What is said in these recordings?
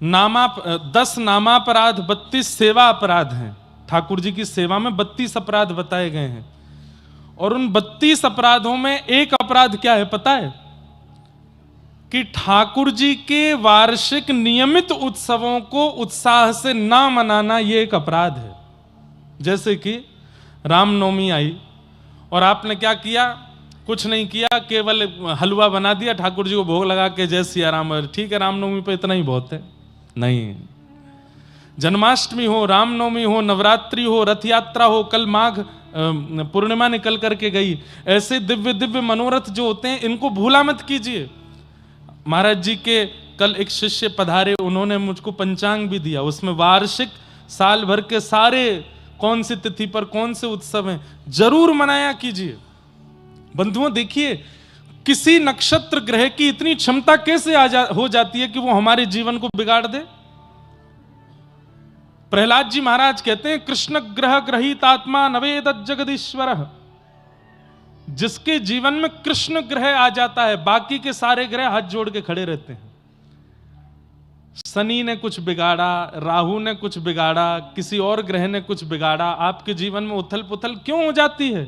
10 नामापराध, 32 सेवा अपराध हैं। ठाकुर जी की सेवा में 32 अपराध बताए गए हैं। और उन 32 अपराधों में एक अपराध क्या है पता है? कि ठाकुर जी के वार्षिक नियमित उत्सवों को उत्साह से ना मनाना, यह एक अपराध है। जैसे कि रामनवमी आई और आपने क्या किया? कुछ नहीं किया, केवल हलवा बना दिया, ठाकुर जी को भोग लगा के जय सिया राम, ठीक है रामनवमी पे इतना ही बहुत है। नहीं, जन्माष्टमी हो, रामनवमी हो, नवरात्रि हो, रथ यात्रा हो, कल माघ पूर्णिमा निकल करके गई, ऐसे दिव्य दिव्य मनोरथ जो होते हैं इनको भूला मत कीजिए। महाराज जी के कल एक शिष्य पधारे, उन्होंने मुझको पंचांग भी दिया, उसमें वार्षिक साल भर के सारे कौन सी तिथि पर कौन से उत्सव हैं जरूर मनाया कीजिए। बंधुओं देखिए, किसी नक्षत्र ग्रह की इतनी क्षमता कैसे हो जाती है कि वो हमारे जीवन को बिगाड़ दे। प्रहलाद जी महाराज कहते हैं, कृष्ण ग्रह ग्रहित आत्मा नवेद जगदीश्वर। जिसके जीवन में कृष्ण ग्रह आ जाता है, बाकी के सारे ग्रह हाथ जोड़ के खड़े रहते हैं। शनि ने कुछ बिगाड़ा, राहु ने कुछ बिगाड़ा, किसी और ग्रह ने कुछ बिगाड़ा, आपके जीवन में उथल पुथल क्यों हो जाती है?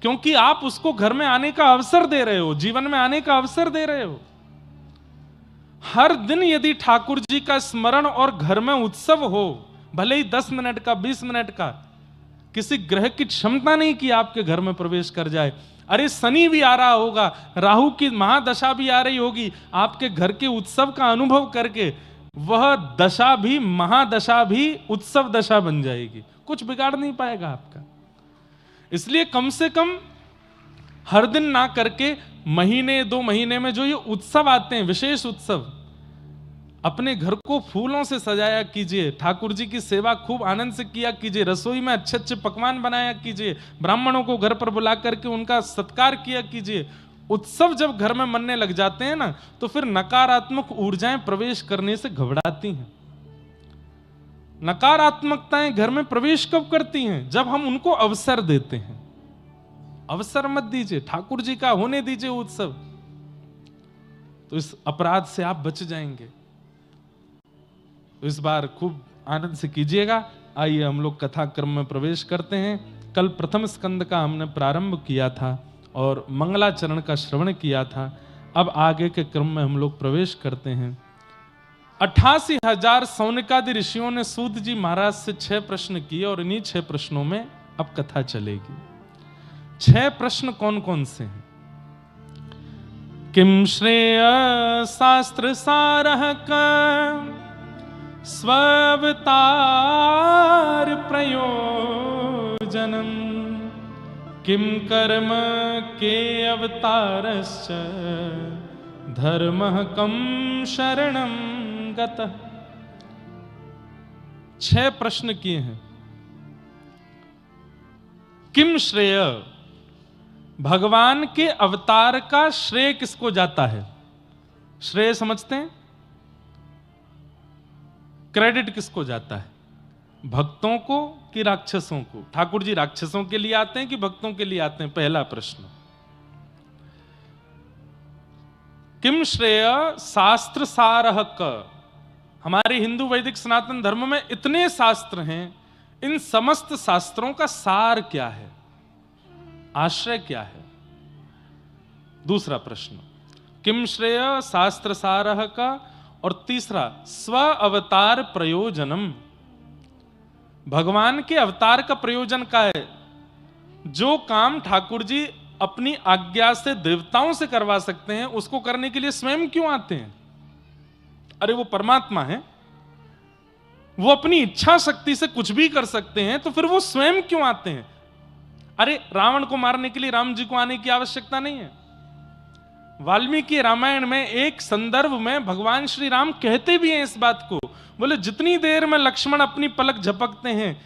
क्योंकि आप उसको घर में आने का अवसर दे रहे हो, जीवन में आने का अवसर दे रहे हो। हर दिन यदि ठाकुर जी का स्मरण और घर में उत्सव हो, भले ही 10 मिनट का, 20 मिनट का, किसी ग्रह की क्षमता नहीं कि आपके घर में प्रवेश कर जाए। अरे शनि भी आ रहा होगा, राहु की महादशा भी आ रही होगी, आपके घर के उत्सव का अनुभव करके वह दशा भी, महादशा भी उत्सव दशा बन जाएगी, कुछ बिगाड़ नहीं पाएगा आपका। इसलिए कम से कम हर दिन ना करके महीने 2 महीने में जो ये उत्सव आते हैं, विशेष उत्सव, अपने घर को फूलों से सजाया कीजिए, ठाकुर जी की सेवा खूब आनंद से किया कीजिए, रसोई में अच्छे अच्छे पकवान बनाया कीजिए, ब्राह्मणों को घर पर बुला करके उनका सत्कार किया कीजिए। उत्सव जब घर में मनने लग जाते हैं ना, तो फिर नकारात्मक ऊर्जाएं प्रवेश करने से घबराती हैं। नकारात्मकताएं घर में प्रवेश कब करती हैं? जब हम उनको अवसर देते हैं। अवसर मत दीजिए, ठाकुर जी का होने दीजिए उत्सव, तो इस अपराध से आप बच जाएंगे। तो इस बार खूब आनंद से कीजिएगा। आइए हम लोग कथा क्रम में प्रवेश करते हैं। कल प्रथम स्कंद का हमने प्रारंभ किया था और मंगलाचरण का श्रवण किया था। अब आगे के क्रम में हम लोग प्रवेश करते हैं। 88,000 सौनिकादि ऋषियों ने सूत जी महाराज से 6 प्रश्न किए और इन्हीं 6 प्रश्नों में अब कथा चलेगी। 6 प्रश्न कौन कौन से हैं? किम श्रेय शास्त्र सारः का स्वावतार प्रयोजनम, किम कर्म के अवतारश्च धर्मः कम शरणम गतः। 6 प्रश्न किए हैं। किम श्रेय, भगवान के अवतार का श्रेय किसको जाता है? श्रेय समझते हैं? क्रेडिट किसको जाता है? भक्तों को कि राक्षसों को? ठाकुर जी राक्षसों के लिए आते हैं कि भक्तों के लिए आते हैं? पहला प्रश्न। किम श्रेय शास्त्र सारः क, हमारे हिंदू वैदिक सनातन धर्म में इतने शास्त्र हैं, इन समस्त शास्त्रों का सार क्या है, आश्रय क्या है? दूसरा प्रश्न, किम श्रेय शास्त्र सारः का, और तीसरा स्व अवतार प्रयोजनम, भगवान के अवतार का प्रयोजन क्या है? जो काम ठाकुर जी अपनी आज्ञा से देवताओं से करवा सकते हैं, उसको करने के लिए स्वयं क्यों आते हैं? अरे वो परमात्मा है, वो अपनी इच्छा शक्ति से कुछ भी कर सकते हैं, तो फिर वो स्वयं क्यों आते हैं? अरे रावण को मारने के लिए राम जी को आने की आवश्यकता नहीं है। वाल्मीकि रामायण में एक संदर्भ में भगवान श्री राम कहते भी हैं इस बात को, बोले जितनी देर में लक्ष्मण अपनी पलक झपकते हैं,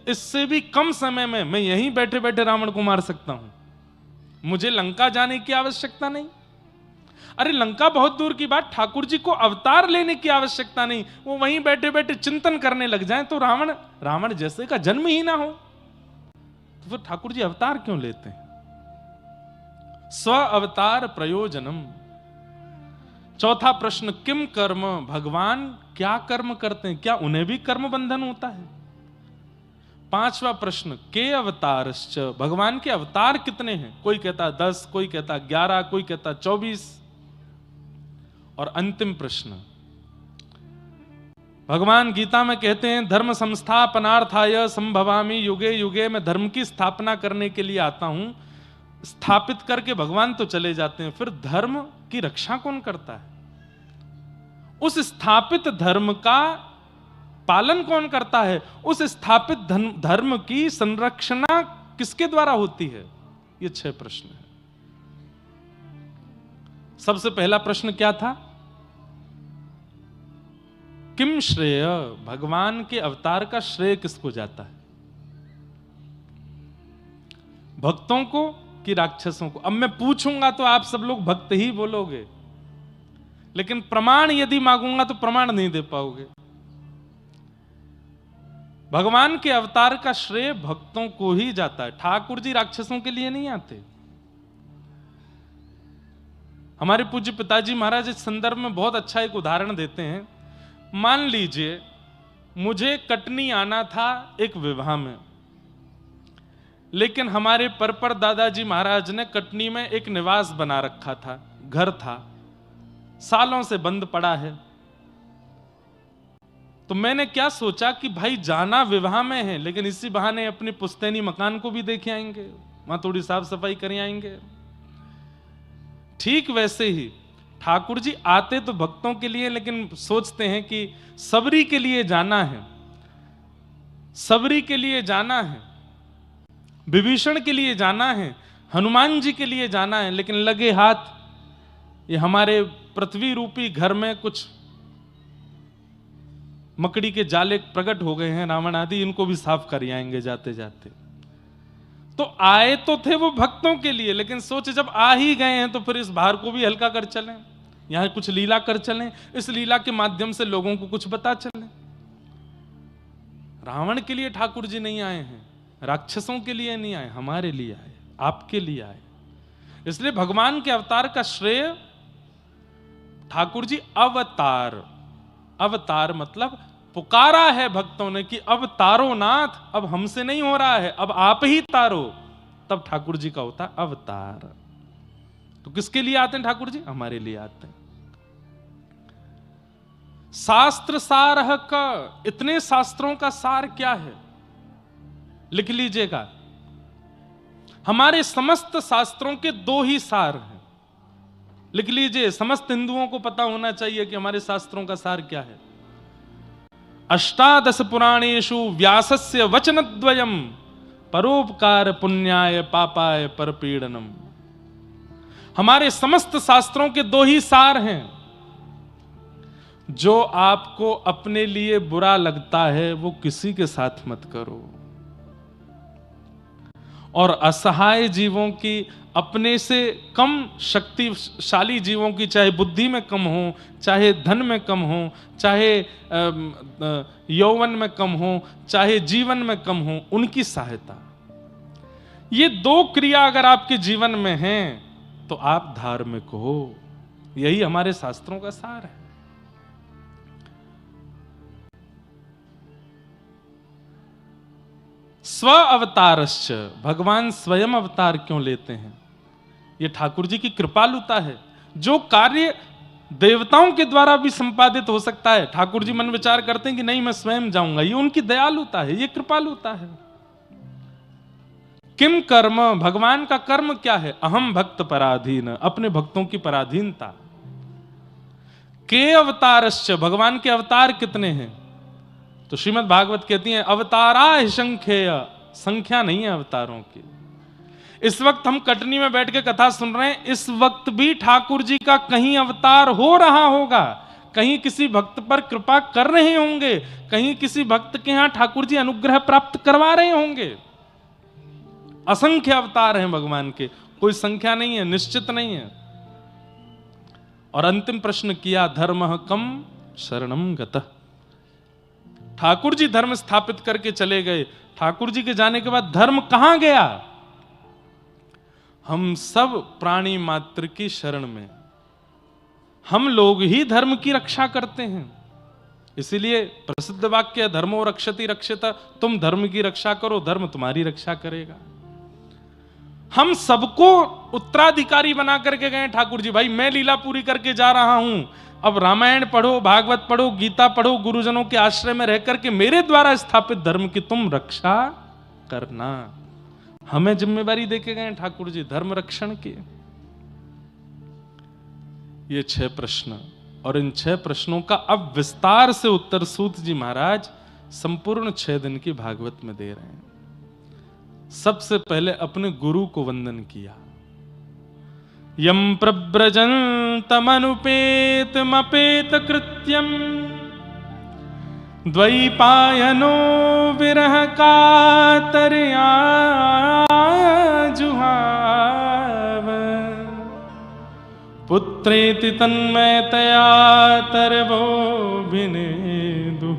इससे भी कम समय में मैं यहीं बैठे बैठे रावण को मार सकता हूं, मुझे लंका जाने की आवश्यकता नहीं। अरे लंका बहुत दूर की बात, ठाकुर जी को अवतार लेने की आवश्यकता नहीं, वो वहीं बैठे बैठे चिंतन करने लग जाएं तो रावण जैसे का जन्म ही ना हो, तो फिर ठाकुर जी अवतार क्यों लेते हैं? स्व अवतार प्रयोजनम। चौथा प्रश्न, किम कर्म, भगवान क्या कर्म करते हैं, क्या उन्हें भी कर्म बंधन होता है? पांचवा प्रश्न, के अवतारश्च, भगवान के अवतार कितने हैं? कोई कहता 10, कोई कहता 11, कोई कहता 24। और अंतिम प्रश्न, भगवान गीता में कहते हैं धर्म संस्थापनार्थाय संभवामि युगे युगे, मैं धर्म की स्थापना करने के लिए आता हूं। स्थापित करके भगवान तो चले जाते हैं, फिर धर्म की रक्षा कौन करता है? उस स्थापित धर्म का पालन कौन करता है? उस स्थापित धर्म की संरक्षणा किसके द्वारा होती है? ये 6 प्रश्न है। सबसे पहला प्रश्न क्या था? किम श्रेय, भगवान के अवतार का श्रेय किसको जाता है? भक्तों को कि राक्षसों को? अब मैं पूछूंगा तो आप सब लोग भक्त ही बोलोगे, लेकिन प्रमाण यदि मांगूंगा तो प्रमाण नहीं दे पाओगे। भगवान के अवतार का श्रेय भक्तों को ही जाता है। ठाकुर जी राक्षसों के लिए नहीं आते। हमारे पूज्य पिताजी महाराज इस संदर्भ में बहुत अच्छा एक उदाहरण देते हैं। मान लीजिए मुझे कटनी आना था एक विवाह में, लेकिन हमारे परपर दादाजी महाराज ने कटनी में एक निवास बना रखा था, घर था, सालों से बंद पड़ा है। तो मैंने क्या सोचा कि भाई जाना विवाह में है, लेकिन इसी बहाने अपनी पुश्तैनी मकान को भी देख आएंगे, वहां थोड़ी साफ सफाई कर आएंगे। ठीक वैसे ही ठाकुर जी आते तो भक्तों के लिए, लेकिन सोचते हैं कि सबरी के लिए जाना है, सबरी के लिए जाना है, विभीषण के लिए जाना है, हनुमान जी के लिए जाना है, लेकिन लगे हाथ ये हमारे पृथ्वी रूपी घर में कुछ मकड़ी के जाले प्रकट हो गए हैं, रावण आदि, इनको भी साफ कर आएंगे जाते जाते। तो आए तो थे वो भक्तों के लिए, लेकिन सोचे जब आ ही गए हैं तो फिर इस भार को भी हल्का कर चलें, यहां कुछ लीला कर चलें, इस लीला के माध्यम से लोगों को कुछ बता चलें। रावण के लिए ठाकुर जी नहीं आए हैं, राक्षसों के लिए नहीं आए, हमारे लिए आए, आपके लिए आए। इसलिए भगवान के अवतार का श्रेय ठाकुर जी अवतार, अवतार मतलब पुकारा है भक्तों ने कि अब तारो नाथ, अब हमसे नहीं हो रहा है, अब आप ही तारो, तब ठाकुर जी का होता अवतार। तो किसके लिए आते हैं ठाकुर जी? हमारे लिए आते हैं। शास्त्र सार का, इतने शास्त्रों का सार क्या है लिख लीजिएगा। हमारे समस्त शास्त्रों के 2 ही सार हैं, लिख लीजिए। समस्त हिंदुओं को पता होना चाहिए कि हमारे शास्त्रों का सार क्या है। अष्टादश पुराणेषु व्यासस्य वचनद्वयम् परोपकार पुण्याय पापाय परपीडनम। हमारे समस्त शास्त्रों के 2 ही सार हैं। जो आपको अपने लिए बुरा लगता है वो किसी के साथ मत करो, और असहाय जीवों की, अपने से कम शक्तिशाली जीवों की, चाहे बुद्धि में कम हो, चाहे धन में कम हो, चाहे यौवन में कम हो, चाहे जीवन में कम हो, उनकी सहायता। ये 2 क्रिया अगर आपके जीवन में हैं तो आप धार्मिक हो। यही हमारे शास्त्रों का सार है। स्व अवतारश्च, भगवान स्वयं अवतार क्यों लेते हैं? ये ठाकुर जी की कृपालुता है। जो कार्य देवताओं के द्वारा भी संपादित हो सकता है, ठाकुर जी मन विचार करते हैं कि नहीं मैं स्वयं जाऊंगा, ये उनकी दयालुता है, ये कृपालुता है। किम कर्म, भगवान का कर्म क्या है? अहम भक्त पराधीन, अपने भक्तों की पराधीनता। के अवतारश्च, भगवान के अवतार कितने हैं? तो श्रीमद् भागवत कहती है अवतारा संख्येय, संख्या नहीं है अवतारों की। इस वक्त हम कटनी में बैठ के कथा सुन रहे हैं, इस वक्त भी ठाकुर जी का कहीं अवतार हो रहा होगा, कहीं किसी भक्त पर कृपा कर रहे होंगे, कहीं किसी भक्त के यहां ठाकुर जी अनुग्रह प्राप्त करवा रहे होंगे। असंख्य अवतार हैं भगवान के, कोई संख्या नहीं है, निश्चित नहीं है। और अंतिम प्रश्न किया, धर्म कम शरणम गतः। ठाकुर जी धर्म स्थापित करके चले गए, ठाकुर जी के जाने के बाद धर्म कहां गया? हम सब प्राणी मात्र की शरण में, हम लोग ही धर्म की रक्षा करते हैं। इसीलिए प्रसिद्ध वाक्य है, धर्मो रक्षति रक्षिता। तुम धर्म की रक्षा करो, धर्म तुम्हारी रक्षा करेगा। हम सबको उत्तराधिकारी बना करके गए ठाकुर जी। भाई मैं लीला पूरी करके जा रहा हूं, अब रामायण पढ़ो, भागवत पढ़ो, गीता पढ़ो, गुरुजनों के आश्रय में रह करके मेरे द्वारा स्थापित धर्म की तुम रक्षा करना। हमें जिम्मेवारी देके गए ठाकुर जी धर्म रक्षण की। ये 6 प्रश्न, और इन 6 प्रश्नों का अब विस्तार से उत्तर सूत जी महाराज संपूर्ण 6 दिन की भागवत में दे रहे हैं। सबसे पहले अपने गुरु को वंदन किया। यम प्रव्रजन्तमनुपेतमपेत कृत्यम द्वैपायनो विरह कातरया जुहाव पुत्रेति तन्मयतया तरवो विनेदु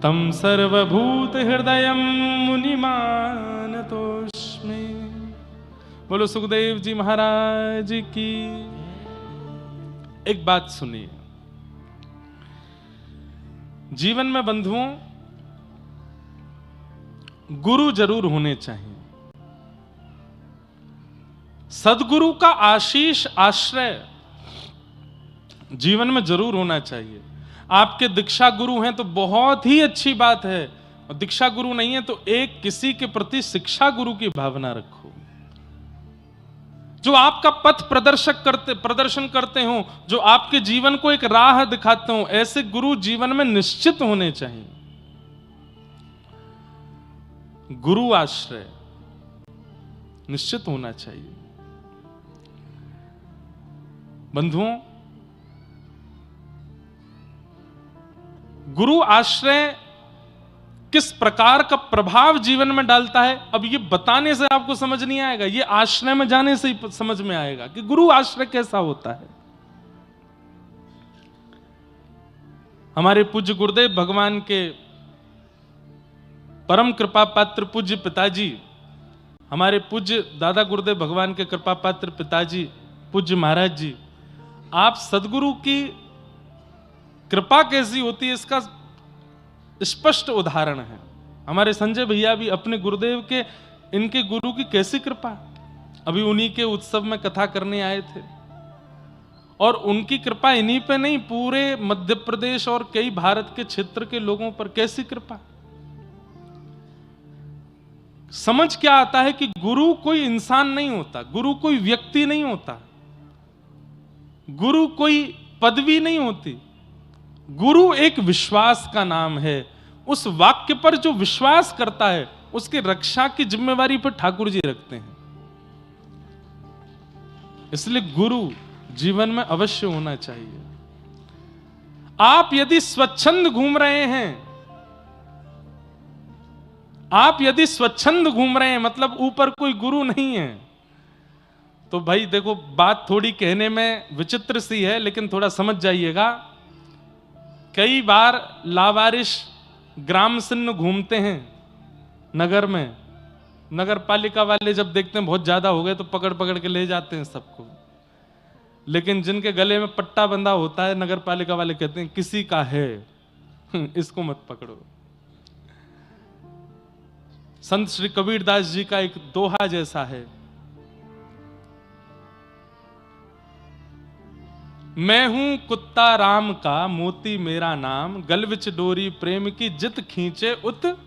तम सर्वभूत हृदय मुनिमानतोस्मि। बोलो सुखदेव जी महाराज की। एक बात सुनिए, जीवन में बंधुओं गुरु जरूर होने चाहिए। सदगुरु का आशीष आश्रय जीवन में जरूर होना चाहिए। आपके दीक्षा गुरु हैं तो बहुत ही अच्छी बात है, और दीक्षा गुरु नहीं है तो एक किसी के प्रति शिक्षा गुरु की भावना रखो, जो आपका पथ प्रदर्शन करते हो, जो आपके जीवन को एक राह दिखाते हो। ऐसे गुरु जीवन में निश्चित होने चाहिए। गुरु आश्रय निश्चित होना चाहिए। बंधुओं, गुरु आश्रय किस प्रकार का प्रभाव जीवन में डालता है, अब ये बताने से आपको समझ नहीं आएगा, ये आश्रय में जाने से ही समझ में आएगा कि गुरु आश्रय कैसा होता है। हमारे पूज्य गुरुदेव भगवान के परम कृपा पात्र पूज्य पिताजी, हमारे पूज्य दादा गुरुदेव भगवान के कृपा पात्र पिताजी पूज्य महाराज जी, आप सदगुरु की कृपा कैसी होती है इसका स्पष्ट उदाहरण है। हमारे संजय भैया भी अपने गुरुदेव के, इनके गुरु की कैसी कृपा। अभी उन्हीं के उत्सव में कथा करने आए थे, और उनकी कृपा इन्हीं पे नहीं, पूरे मध्य प्रदेश और कई भारत के क्षेत्र के लोगों पर कैसी कृपा। समझ क्या आता है कि गुरु कोई इंसान नहीं होता, गुरु कोई व्यक्ति नहीं होता, गुरु कोई पदवी नहीं होती। गुरु एक विश्वास का नाम है। उस वाक्य पर जो विश्वास करता है उसकी रक्षा की जिम्मेवारी पर ठाकुर जी रखते हैं। इसलिए गुरु जीवन में अवश्य होना चाहिए। आप यदि स्वच्छंद घूम रहे हैं, आप यदि स्वच्छंद घूम रहे हैं मतलब ऊपर कोई गुरु नहीं है, तो भाई देखो बात थोड़ी कहने में विचित्र सी है, लेकिन थोड़ा समझ जाइएगा। कई बार लावारिश ग्राम सिन्न घूमते हैं नगर में, नगर पालिका वाले जब देखते हैं बहुत ज्यादा हो गए तो पकड़ पकड़ के ले जाते हैं सबको, लेकिन जिनके गले में पट्टा बंधा होता है नगर पालिका वाले कहते हैं किसी का है इसको मत पकड़ो। संत श्री कबीरदास जी का एक दोहा जैसा है, मैं हूं कुत्ता राम का मोती मेरा नाम, गल विच डोरी प्रेम की जित खींचे उत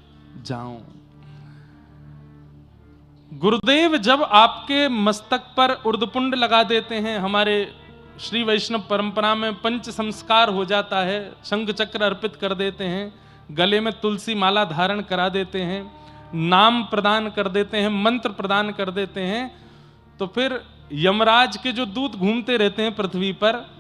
जाऊं। गुरुदेव जब आपके मस्तक पर उर्दपुंड लगा देते हैं, हमारे श्री वैष्णव परंपरा में पंच संस्कार हो जाता है, शंख चक्र अर्पित कर देते हैं, गले में तुलसी माला धारण करा देते हैं, नाम प्रदान कर देते हैं, मंत्र प्रदान कर देते हैं, तो फिर यमराज के जो दूत घूमते रहते हैं पृथ्वी पर,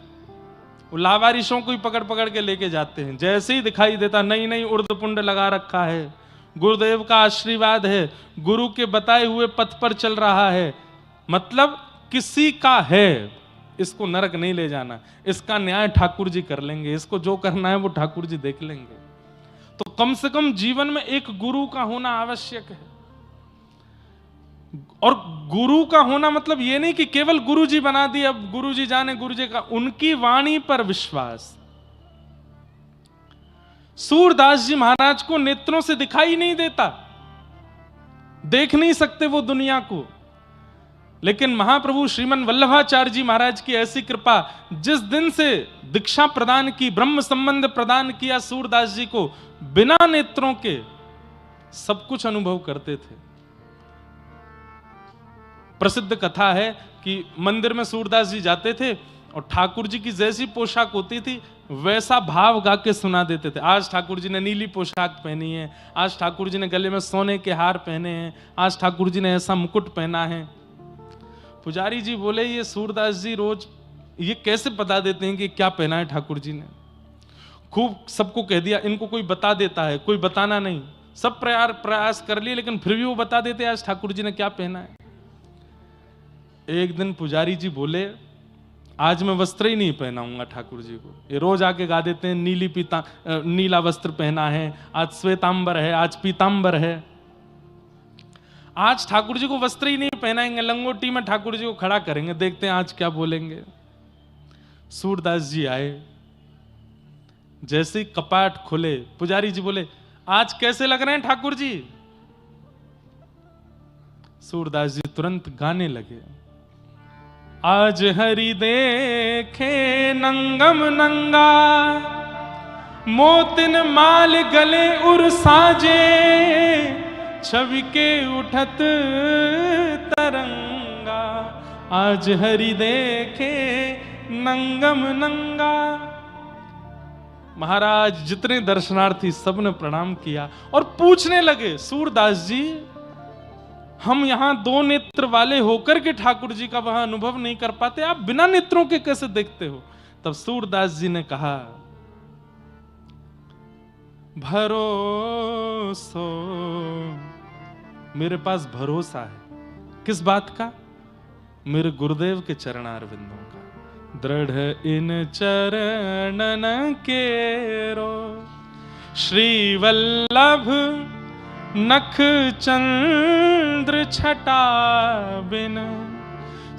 लावारिशों को ही पकड़ पकड़ के लेके जाते हैं। जैसे ही दिखाई देता नहीं नहीं उर्दपुंड लगा रखा है, गुरुदेव का आशीर्वाद है, गुरु के बताए हुए पथ पर चल रहा है, मतलब किसी का है, इसको नरक नहीं ले जाना, इसका न्याय ठाकुर जी कर लेंगे, इसको जो करना है वो ठाकुर जी देख लेंगे। तो कम से कम जीवन में एक गुरु का होना आवश्यक है। और गुरु का होना मतलब ये नहीं कि केवल गुरु जी बना दिए, अब गुरु जी जाने गुरु जी का, उनकी वाणी पर विश्वास। सूरदास जी महाराज को नेत्रों से दिखाई नहीं देता, देख नहीं सकते वो दुनिया को, लेकिन महाप्रभु श्रीमन वल्लभाचार्य जी महाराज की ऐसी कृपा, जिस दिन से दीक्षा प्रदान की, ब्रह्म संबंध प्रदान किया सूरदास जी को, बिना नेत्रों के सब कुछ अनुभव करते थे। प्रसिद्ध कथा है कि मंदिर में सूरदास जी जाते थे और ठाकुर जी की जैसी पोशाक होती थी वैसा भाव गा के सुना देते थे। आज ठाकुर जी ने नीली पोशाक पहनी है, आज ठाकुर जी ने गले में सोने के हार पहने हैं, आज ठाकुर जी ने ऐसा मुकुट पहना है। पुजारी जी बोले, ये सूरदास जी रोज ये कैसे बता देते हैं कि क्या पहना है ठाकुर जी ने? खूब सबको कह दिया, इनको कोई बता देता है, कोई बताना नहीं, सब प्रयास कर लिए, लेकिन फिर भी वो बता देते आज ठाकुर जी ने क्या पहना है। एक दिन पुजारी जी बोले, आज मैं वस्त्र ही नहीं पहनाऊंगा ठाकुर जी को, ये रोज आके गा देते हैं नीला वस्त्र पहना है, आज श्वेतांबर है, आज पीतांबर है, आज ठाकुर जी को वस्त्र ही नहीं पहनाएंगे, लंगोटी में ठाकुर जी को खड़ा करेंगे, देखते हैं आज क्या बोलेंगे। सूरदास जी आए, जैसे ही कपाट खुले, पुजारी जी बोले, आज कैसे लग रहे हैं ठाकुर जी? सूरदास जी तुरंत गाने लगे, आज हरि देखे नंगम नंगा, मोतिन माल गले उर साजे, छवि के उठत तरंगा, आज हरि देखे नंगम नंगा। महाराज जितने दर्शनार्थी सबने प्रणाम किया और पूछने लगे, सूरदास जी हम यहां दो नेत्र वाले होकर के ठाकुर जी का वहां अनुभव नहीं कर पाते, आप बिना नेत्रों के कैसे देखते हो? तब सूरदास जी ने कहा, भरोसो, मेरे पास भरोसा है। किस बात का? मेरे गुरुदेव के चरणारविंदों का। दृढ़ इन चरणन केरो, श्री वल्लभ नख चंद्र छटा बिन,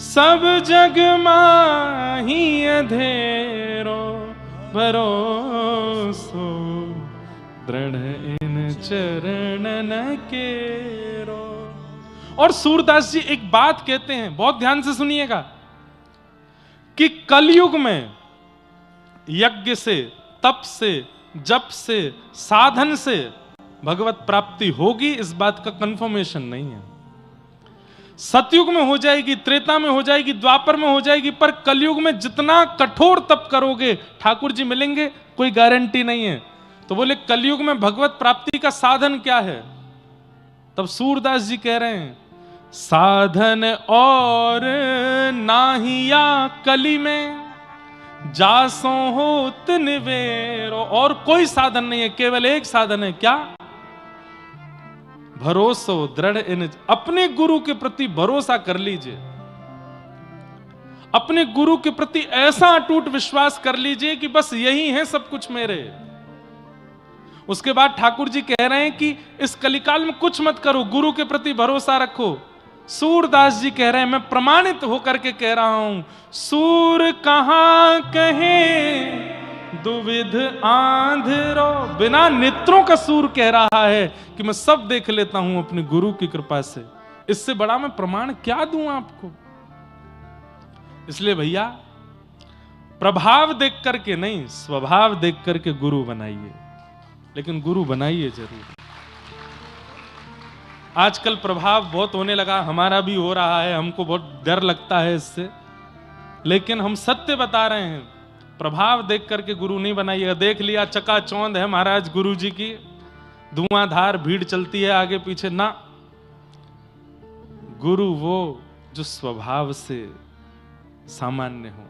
सब जग माही अधेरो, भरोसो दृढ़ इन चरणन केरो। और सूरदास जी एक बात कहते हैं, बहुत ध्यान से सुनिएगा, कि कलयुग में यज्ञ से, तप से, जप से, साधन से भगवत प्राप्ति होगी, इस बात का कंफर्मेशन नहीं है। सतयुग में हो जाएगी, त्रेता में हो जाएगी, द्वापर में हो जाएगी, पर कलयुग में जितना कठोर तप करोगे ठाकुर जी मिलेंगे, कोई गारंटी नहीं है। तो बोले कलयुग में भगवत प्राप्ति का साधन क्या है? तब सूरदास जी कह रहे हैं, साधन और नाहिया कली में, जासो होत निवेरो। और कोई साधन नहीं है, केवल एक साधन है, क्या? भरोसो दृढ़ इन, अपने गुरु के प्रति भरोसा कर लीजिए, अपने गुरु के प्रति ऐसा अटूट विश्वास कर लीजिए कि बस यही है सब कुछ मेरे। उसके बाद ठाकुर जी कह रहे हैं कि इस कलिकाल में कुछ मत करो, गुरु के प्रति भरोसा रखो। सूरदास जी कह रहे हैं, मैं प्रमाणित होकर के कह रहा हूं, सूर कहां कहे दुविध आंधरो, बिना नेत्रों का सूर कह रहा है कि मैं सब देख लेता हूं अपने गुरु की कृपा से। इससे बड़ा मैं प्रमाण क्या दूं आपको? इसलिए भैया प्रभाव देख करके नहीं, स्वभाव देख करके गुरु बनाइए, लेकिन गुरु बनाइए जरूर। आजकल प्रभाव बहुत होने लगा, हमारा भी हो रहा है, हमको बहुत डर लगता है इससे, लेकिन हम सत्य बता रहे हैं, प्रभाव देख करके गुरु नहीं बनाइएगा। देख लिया चकाचौंध है महाराज गुरु जी की, धुआंधार भीड़ चलती है आगे पीछे, ना, गुरु वो जो स्वभाव से सामान्य हो,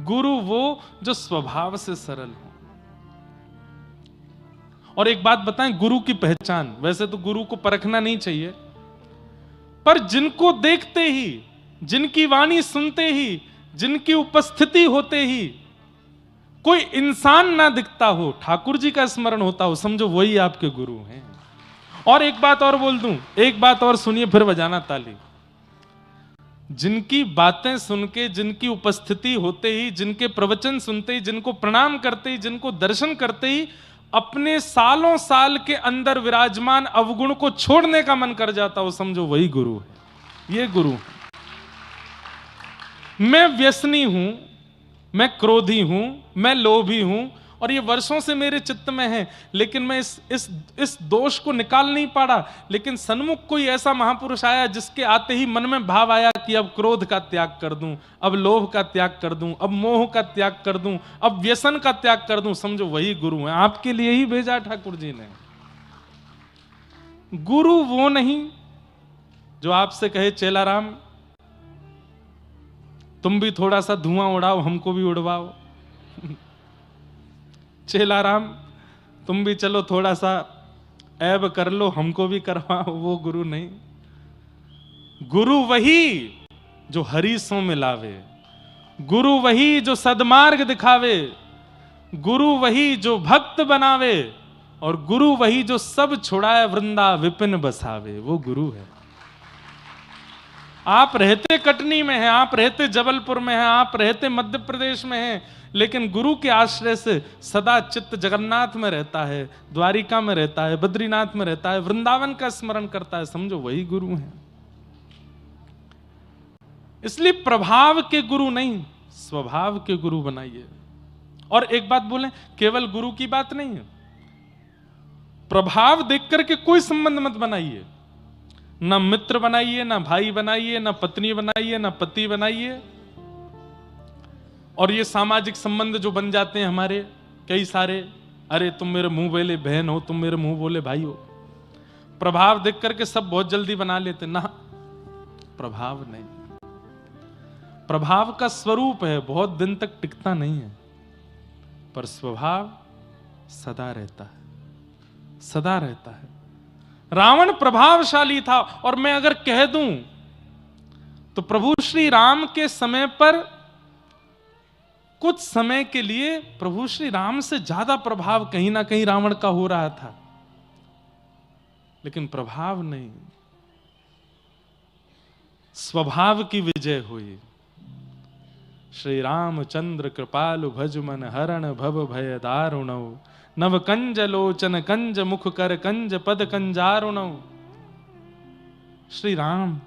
गुरु वो जो स्वभाव से सरल हो। और एक बात बताएं, गुरु की पहचान, वैसे तो गुरु को परखना नहीं चाहिए, पर जिनको देखते ही, जिनकी वाणी सुनते ही, जिनकी उपस्थिति होते ही कोई इंसान ना दिखता हो, ठाकुर जी का स्मरण होता हो, समझो वही आपके गुरु हैं। और एक बात और बोल दूं, एक बात और सुनिए, फिर बजाना ताली। जिनकी बातें सुन के, जिनकी उपस्थिति होते ही, जिनके प्रवचन सुनते ही, जिनको प्रणाम करते ही, जिनको दर्शन करते ही अपने सालों साल के अंदर विराजमान अवगुण को छोड़ने का मन कर जाता हो, समझो वही गुरु है। ये गुरु है। मैं व्यसनी हूं, मैं क्रोधी हूं, मैं लोभी हूं, और ये वर्षों से मेरे चित्त में है, लेकिन मैं इस दोष को निकाल नहीं पाड़ा। लेकिन सन्मुख कोई ऐसा महापुरुष आया जिसके आते ही मन में भाव आया कि अब क्रोध का त्याग कर दूं, अब लोभ का त्याग कर दूं, अब मोह का त्याग कर दूं, अब व्यसन का त्याग कर दूं, समझो वही गुरु है। आपके लिए ही भेजा ठाकुर जी ने। गुरु वो नहीं जो आपसे कहे चेला राम तुम भी थोड़ा सा धुआं उड़ाओ, हमको भी उड़वाओ। चेला राम तुम भी चलो थोड़ा सा ऐब कर लो, हमको भी करवाओ। वो गुरु नहीं। गुरु वही जो हरीसों में लावे, गुरु वही जो सदमार्ग दिखावे, गुरु वही जो भक्त बनावे, और गुरु वही जो सब छुड़ाए वृंदा विपिन बसावे। वो गुरु है। आप रहते कटनी में हैं, आप रहते जबलपुर में हैं, आप रहते मध्य प्रदेश में हैं, लेकिन गुरु के आश्रय से सदा चित्त जगन्नाथ में रहता है, द्वारिका में रहता है, बद्रीनाथ में रहता है, वृंदावन का स्मरण करता है, समझो वही गुरु है। इसलिए प्रभाव के गुरु नहीं, स्वभाव के गुरु बनाइए। और एक बात बोलें, केवल गुरु की बात नहीं है, प्रभाव देख करके कोई संबंध मत बनाइए। ना मित्र बनाइए, ना भाई बनाइए, ना पत्नी बनाइए, ना पति बनाइए। और ये सामाजिक संबंध जो बन जाते हैं हमारे कई सारे, अरे तुम मेरे मुंह बोले बहन हो, तुम मेरे मुंह बोले भाई हो, प्रभाव देख करके सब बहुत जल्दी बना लेते। ना, प्रभाव नहीं। प्रभाव का स्वरूप है, बहुत दिन तक टिकता नहीं है, पर स्वभाव सदा रहता है, सदा रहता है। रावण प्रभावशाली था, और मैं अगर कह दूं तो प्रभु श्री राम के समय पर कुछ समय के लिए प्रभु श्री राम से ज्यादा प्रभाव कहीं ना कहीं रावण का हो रहा था, लेकिन प्रभाव नहीं, स्वभाव की विजय हुई। श्री रामचंद्र कृपालु भज मन हरण भव भय दारुणौ, नव कंज लोचन कंज मुख कर कंज पद कंजारुणौ। श्री राम,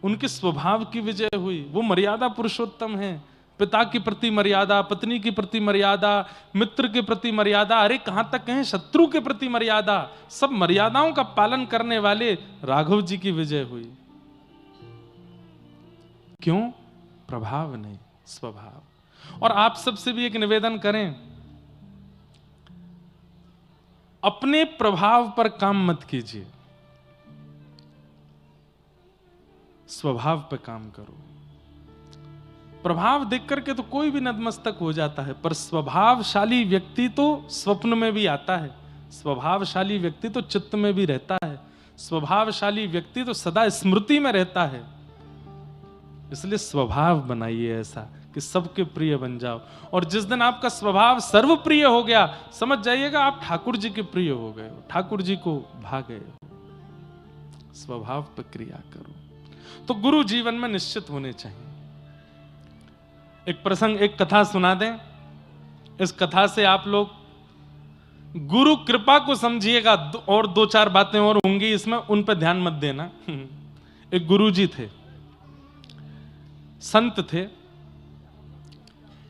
उनके स्वभाव की विजय हुई। वो मर्यादा पुरुषोत्तम है। पिता के प्रति मर्यादा, पत्नी के प्रति मर्यादा, मित्र के प्रति मर्यादा, अरे कहां तक कहें शत्रु के प्रति मर्यादा, सब मर्यादाओं का पालन करने वाले राघव जी की विजय हुई। क्यों? प्रभाव नहीं, स्वभाव। और आप सबसे भी एक निवेदन करें, अपने प्रभाव पर काम मत कीजिए, स्वभाव पर काम करो। प्रभाव देख करके तो कोई भी नतमस्तक हो जाता है, पर स्वभावशाली व्यक्ति तो स्वप्न में भी आता है, स्वभावशाली व्यक्ति तो चित्त में भी रहता है, स्वभावशाली व्यक्ति तो सदा स्मृति में रहता है। इसलिए स्वभाव बनाइए ऐसा कि सबके प्रिय बन जाओ। और जिस दिन आपका स्वभाव सर्वप्रिय हो गया, समझ जाइएगा आप ठाकुर जी के प्रिय हो गए हो, ठाकुर जी को भा गए हो। स्वभाव पर क्रिया करो। तो गुरु जीवन में निश्चित होने चाहिए। एक प्रसंग, एक कथा सुना दें। इस कथा से आप लोग गुरु कृपा को समझिएगा, और दो चार बातें और होंगी इसमें, उन पर ध्यान मत देना। एक गुरु जी थे, संत थे।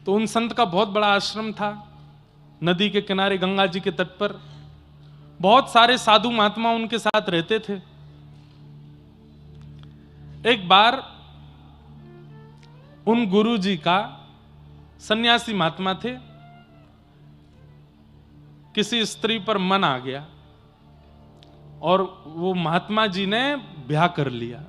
तो उन संत का बहुत बड़ा आश्रम था, नदी के किनारे गंगा जी के तट पर। बहुत सारे साधु महात्मा उनके साथ रहते थे। एक बार उन गुरु जी का, सन्यासी महात्मा थे, किसी स्त्री पर मन आ गया और वो महात्मा जी ने ब्याह कर लिया।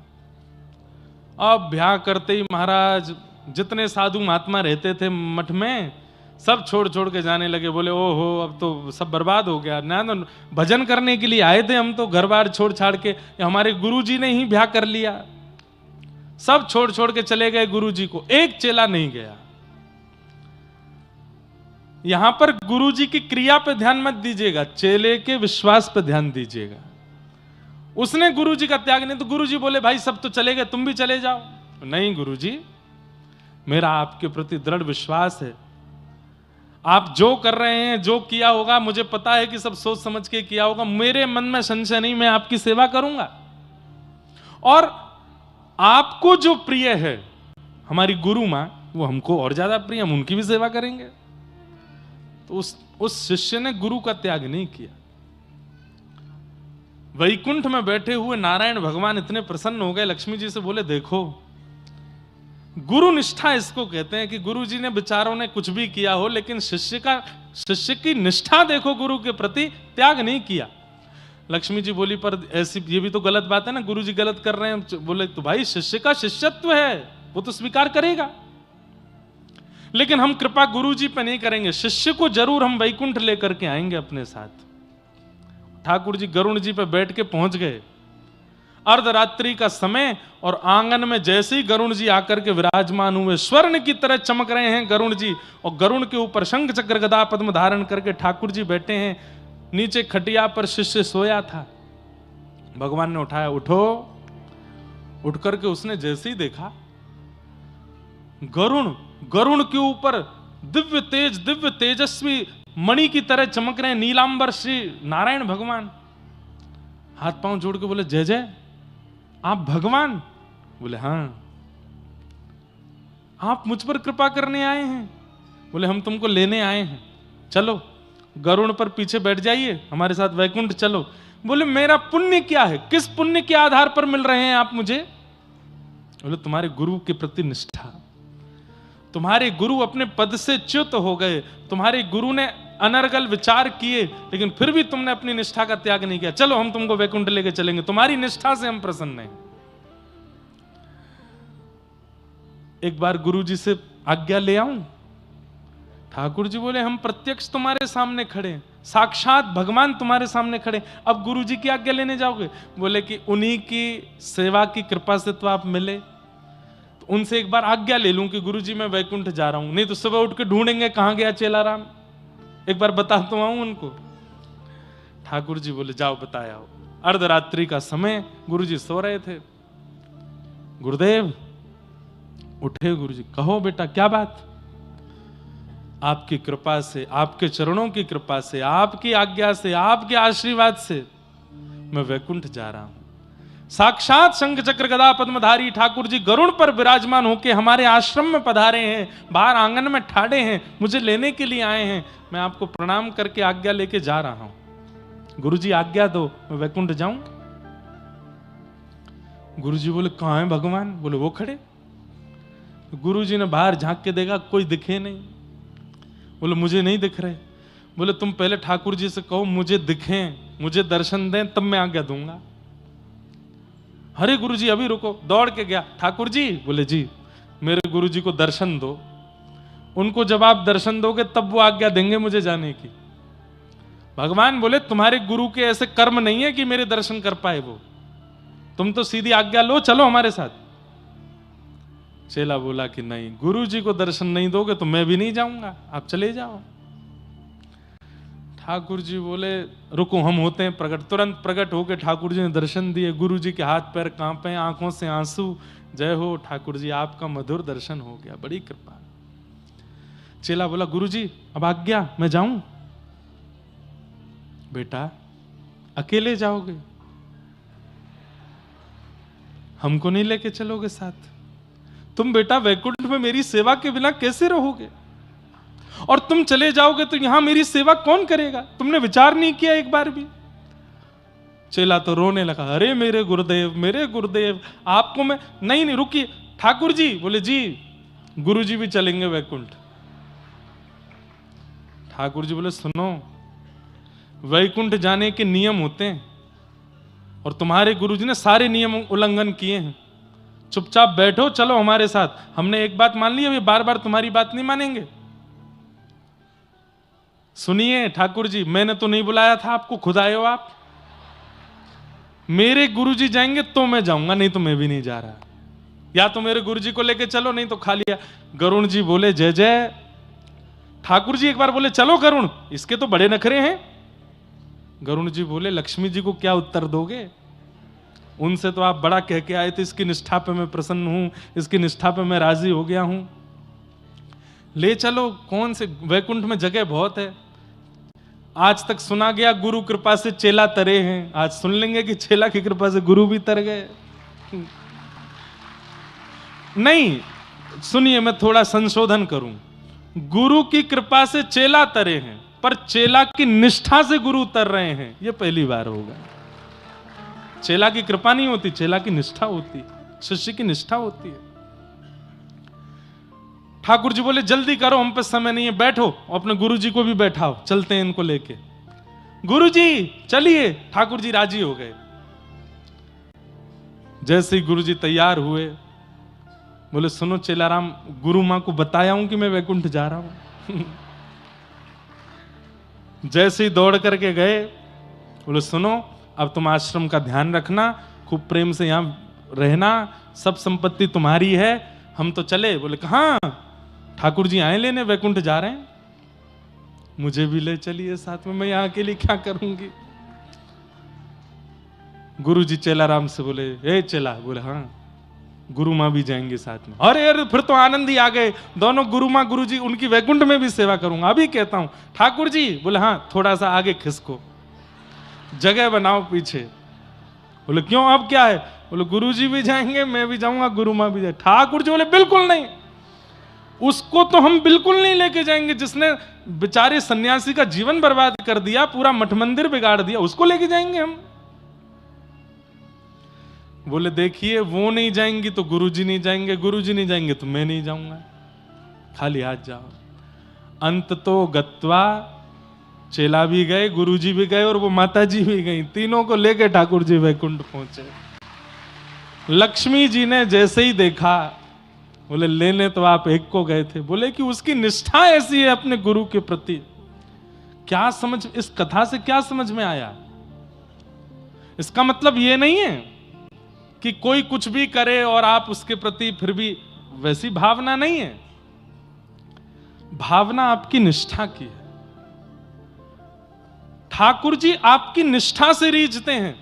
अब ब्याह करते ही महाराज जितने साधु महात्मा रहते थे मठ में, सब छोड़ छोड़ के जाने लगे। बोले ओहो अब तो सब बर्बाद हो गया, ना तो भजन करने के लिए आए थे हम, तो घर बार छोड़ छाड़ के, हमारे गुरु जी ने ही ब्याह कर लिया। सब छोड़ छोड़ के चले गए गुरु जी को, एक चेला नहीं गया। यहां पर गुरु जी की क्रिया पे ध्यान मत दीजिएगा, चेले के विश्वास पे ध्यान दीजिएगा। उसने गुरु जी का त्याग नहीं, तो गुरु जी बोले भाई सब तो चले गए, तुम भी चले जाओ। नहीं गुरुजी, मेरा आपके प्रति दृढ़ विश्वास है, आप जो कर रहे हैं, जो किया होगा, मुझे पता है कि सब सोच समझ के किया होगा, मेरे मन में संशय नहीं, मैं आपकी सेवा करूंगा। और आपको जो प्रिय है, हमारी गुरु मां, वो हमको और ज्यादा प्रिय, हम उनकी भी सेवा करेंगे। तो उस शिष्य ने गुरु का त्याग नहीं किया। वैकुंठ में बैठे हुए नारायण भगवान इतने प्रसन्न हो गए, लक्ष्मी जी से बोले, देखो गुरु निष्ठा इसको कहते हैं कि गुरु जी ने बेचारों ने कुछ भी किया हो, लेकिन शिष्य की निष्ठा देखो, गुरु के प्रति त्याग नहीं किया। लक्ष्मी जी बोली, पर ऐसी ये भी तो गलत बात है ना, गुरु जी गलत कर रहे हैं। बोले, तो भाई शिष्य का शिष्यत्व है, वो तो स्वीकार करेगा, लेकिन हम कृपा गुरु जी पे नहीं करेंगे, शिष्य को जरूर हम वैकुंठ लेकर के आएंगे अपने साथ। ठाकुर जी गरुण जी पे बैठ के पहुंच गए, अर्धरात्रि का समय, और आंगन में जैसे ही गरुण जी आकर के विराजमान हुए, स्वर्ण की तरह चमक रहे हैं गरुण जी, और गरुण के ऊपर शंख चक्र गदा पद्म धारण करके ठाकुर जी बैठे हैं। नीचे खटिया पर शिष्य सोया था, भगवान ने उठाया, उठो। उठ करके उसने जैसे ही देखा, गरुण के ऊपर दिव्य तेजस्वी मणि की तरह चमक रहे हैं नीलांबर श्री नारायण भगवान। हाथ पांव जोड़ के बोले, जय जय, आप भगवान? बोले, हां। आप मुझ पर कृपा करने आए हैं? बोले, हम तुमको लेने आए हैं, चलो गरुड़ पर पीछे बैठ जाइए, हमारे साथ वैकुंठ चलो। बोले, मेरा पुण्य क्या है, किस पुण्य के आधार पर मिल रहे हैं आप मुझे? बोले, तुम्हारे गुरु के प्रति निष्ठा। तुम्हारे गुरु अपने पद से च्युत हो गए, तुम्हारे गुरु ने अनर्गल विचार किए, लेकिन फिर भी तुमने अपनी निष्ठा का त्याग नहीं किया, चलो हम तुमको वैकुंठ लेके चलेंगे, तुम्हारी निष्ठा से हम प्रसन्न हैं। एक बार गुरु जी से आज्ञा ले आऊं? ठाकुर जी बोले, हम प्रत्यक्ष तुम्हारे सामने खड़े हैं, साक्षात भगवान तुम्हारे सामने खड़े, अब गुरु जी की आज्ञा लेने जाओगे? बोले कि उन्हीं की सेवा की कृपा से तो आप मिले, तो उनसे एक बार आज्ञा ले लूं कि गुरु जी मैं वैकुंठ जा रहा हूं, नहीं तो सुबह उठ के ढूंढेंगे कहां गया चेलाराम, एक बार बता तो आऊं उनको। ठाकुर जी बोले, जाओ बताया हो। अर्धरात्रि का समय, गुरु जी सो रहे थे। गुरुदेव उठे, गुरु जी, कहो बेटा क्या बात? आपकी कृपा से, आपके चरणों की कृपा से, आपकी आज्ञा से, आपके आशीर्वाद से मैं वैकुंठ जा रहा हूं। साक्षात शंख चक्र गदा पद्मधारी ठाकुर जी गरुड़ पर विराजमान होकर हमारे आश्रम में पधारे हैं, बाहर आंगन में ठाड़े हैं, मुझे लेने के लिए आए हैं, मैं आपको प्रणाम करके आज्ञा लेके जा रहा हूं। गुरु जी आज्ञा दो, मैं वैकुंठ जाऊं। गुरु जी बोले, कहां है भगवान? बोले, वो खड़े। गुरु जी ने बाहर झांक के देखा, कोई दिखे नहीं। बोले, मुझे नहीं दिख रहे। बोले, तुम पहले ठाकुर जी से कहो मुझे दिखें, मुझे दर्शन दें, तब मैं आज्ञा दूंगा। अरे गुरु जी अभी रुको, दौड़ के गया। ठाकुर जी? बोले, जी। मेरे गुरु जी को दर्शन दो, उनको जब आप दर्शन दोगे तब वो आज्ञा देंगे मुझे जाने की। भगवान बोले, तुम्हारे गुरु के ऐसे कर्म नहीं है कि मेरे दर्शन कर पाए वो, तुम तो सीधी आज्ञा लो, चलो हमारे साथ। चेला बोला कि नहीं, गुरु जी को दर्शन नहीं दोगे तो मैं भी नहीं जाऊंगा, आप चले जाओ। ठाकुर जी बोले, रुको हम होते हैं प्रकट। तुरंत प्रकट होकर ठाकुर जी ने दर्शन दिए। गुरु जी के हाथ पैर कांपे, आंखों से आंसू। जय हो ठाकुर जी, आपका मधुर दर्शन हो गया, बड़ी कृपा। चेला बोला, गुरु जी अब आज्ञा, मैं जाऊं? बेटा अकेले जाओगे, हमको नहीं लेके चलोगे साथ? तुम बेटा वैकुंठ में मेरी सेवा के बिना कैसे रहोगे? और तुम चले जाओगे तो यहां मेरी सेवा कौन करेगा? तुमने विचार नहीं किया एक बार भी? चेला तो रोने लगा, अरे मेरे गुरुदेव, आपको मैं नहीं रुकिए। ठाकुर जी? बोले, जी। गुरु जी भी चलेंगे वैकुंठ। ठाकुर जी बोले, सुनो, वैकुंठ जाने के नियम होते हैं और तुम्हारे गुरु जी ने सारे नियम उल्लंघन किए हैं, चुपचाप बैठो, चलो हमारे साथ। हमने एक बात मान ली, अभी बार बार तुम्हारी बात नहीं मानेंगे। सुनिए ठाकुर जी, मैंने तो नहीं बुलाया था आपको, खुद आए हो आप। मेरे गुरुजी जाएंगे तो मैं जाऊंगा, नहीं तो मैं भी नहीं जा रहा। या तो मेरे गुरुजी को लेके चलो, नहीं तो खा लिया। गरुण जी बोले, जय जय। ठाकुर जी एक बार बोले, चलो गरुण, इसके तो बड़े नखरे हैं। गरुण जी बोले, लक्ष्मी जी को क्या उत्तर दोगे? उनसे तो आप बड़ा कह के आए थे, इसकी निष्ठा पे मैं प्रसन्न हूं, इसकी निष्ठा पे मैं राजी हो गया हूं, ले चलो। कौन से वैकुंठ में जगह बहुत है। आज तक सुना गया गुरु कृपा से चेला तरे हैं, आज सुन लेंगे कि चेला की कृपा से गुरु भी तर गए। नहीं, सुनिए, मैं थोड़ा संशोधन करूं। गुरु की कृपा से चेला तरे हैं, पर चेला की निष्ठा से गुरु उतर रहे हैं, यह पहली बार होगा। चेला की कृपा नहीं होती, चेला की निष्ठा होती, शिष्य की निष्ठा होती है। ठाकुर जी बोले जल्दी करो, हम पे समय नहीं है, बैठो। अपने गुरु जी को भी बैठाओ, चलते हैं इनको लेके। गुरु जी चलिए। ठाकुर जी राजी हो गए। जैसे ही गुरु जी तैयार हुए, बोले सुनो चेलाराम, गुरु मां को बताया हूं कि मैं वैकुंठ जा रहा हूं। जैसे ही दौड़ करके गए, बोले सुनो, अब तुम आश्रम का ध्यान रखना, खूब प्रेम से यहां रहना, सब संपत्ति तुम्हारी है, हम तो चले। बोले कहां? ठाकुर जी आए लेने, वैकुंठ जा रहे हैं, मुझे भी ले चलिए साथ में, मैं यहां अकेली क्या करूंगी। गुरु जी चेलाराम से बोले ए चेला। बोले हाँ। गुरु मां भी जाएंगे साथ में। अरे अरे, फिर तो आनंद ही आ गए दोनों। गुरु मां गुरु जी, उनकी वैकुंठ में भी सेवा करूंगा, अभी कहता हूं। ठाकुर जी बोले हाँ, थोड़ा सा आगे खिसको, जगह बनाओ पीछे। बोले क्यों, अब क्या है? बोले गुरु जी भी जाएंगे, मैं भी जाऊंगा, गुरु मां भी जाए। ठाकुर जी बोले बिल्कुल नहीं, उसको तो हम बिल्कुल नहीं लेके जाएंगे, जिसने बेचारे सन्यासी का जीवन बर्बाद कर दिया, पूरा मठ मंदिर बिगाड़ दिया, उसको लेके जाएंगे हम? बोले देखिए, वो नहीं जाएंगी तो गुरुजी नहीं जाएंगे, गुरुजी नहीं जाएंगे तो मैं नहीं जाऊंगा, खाली हाथ जाओ। अंत तो गत्वा, चेला भी गए, गुरुजी भी गए और वो माता जी भी गई, तीनों को लेके ठाकुर जी वैकुंठ पहुंचे। लक्ष्मी जी ने जैसे ही देखा, बोले लेने तो आप एक को गए थे। बोले कि उसकी निष्ठा ऐसी है अपने गुरु के प्रति। क्या समझ, इस कथा से क्या समझ में आया? इसका मतलब यह नहीं है कि कोई कुछ भी करे और आप उसके प्रति फिर भी, वैसी भावना नहीं है। भावना आपकी निष्ठा की है। ठाकुर जी आपकी निष्ठा से रीझते हैं,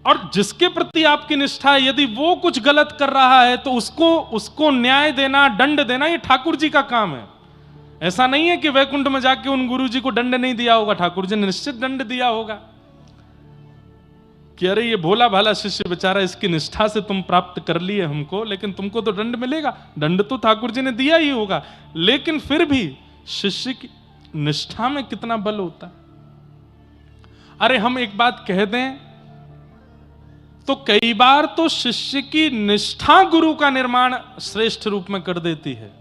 और जिसके प्रति आपकी निष्ठा है, यदि वो कुछ गलत कर रहा है तो उसको न्याय देना, दंड देना, ये ठाकुर जी का काम है। ऐसा नहीं है कि वैकुंठ में जाके उन गुरु जी को दंड नहीं दिया होगा, ठाकुर जी ने निश्चित दंड दिया होगा कि अरे ये भोला भाला शिष्य बेचारा, इसकी निष्ठा से तुम प्राप्त कर लिए हमको, लेकिन तुमको तो दंड मिलेगा। दंड तो ठाकुर जी ने दिया ही होगा, लेकिन फिर भी शिष्य की निष्ठा में कितना बल होता है। अरे हम एक बात कह दें तो कई बार तो शिष्य की निष्ठा गुरु का निर्माण श्रेष्ठ रूप में कर देती है,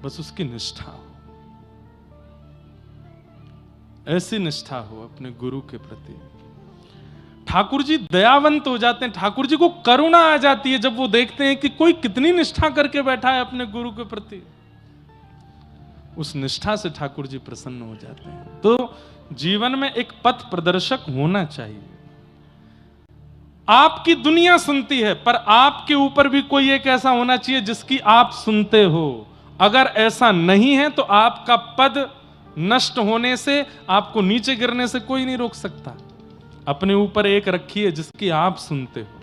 बस उसकी निष्ठा हो, ऐसी निष्ठा हो अपने गुरु के प्रति। ठाकुर जी दयावंत हो जाते हैं, ठाकुर जी को करुणा आ जाती है जब वो देखते हैं कि कोई कितनी निष्ठा करके बैठा है अपने गुरु के प्रति। उस निष्ठा से ठाकुर जी प्रसन्न हो जाते हैं। तो जीवन में एक पथ प्रदर्शक होना चाहिए। आपकी दुनिया सुनती है, पर आपके ऊपर भी कोई एक ऐसा होना चाहिए जिसकी आप सुनते हो। अगर ऐसा नहीं है तो आपका पद नष्ट होने से, आपको नीचे गिरने से कोई नहीं रोक सकता। अपने ऊपर एक रखिए जिसकी आप सुनते हो,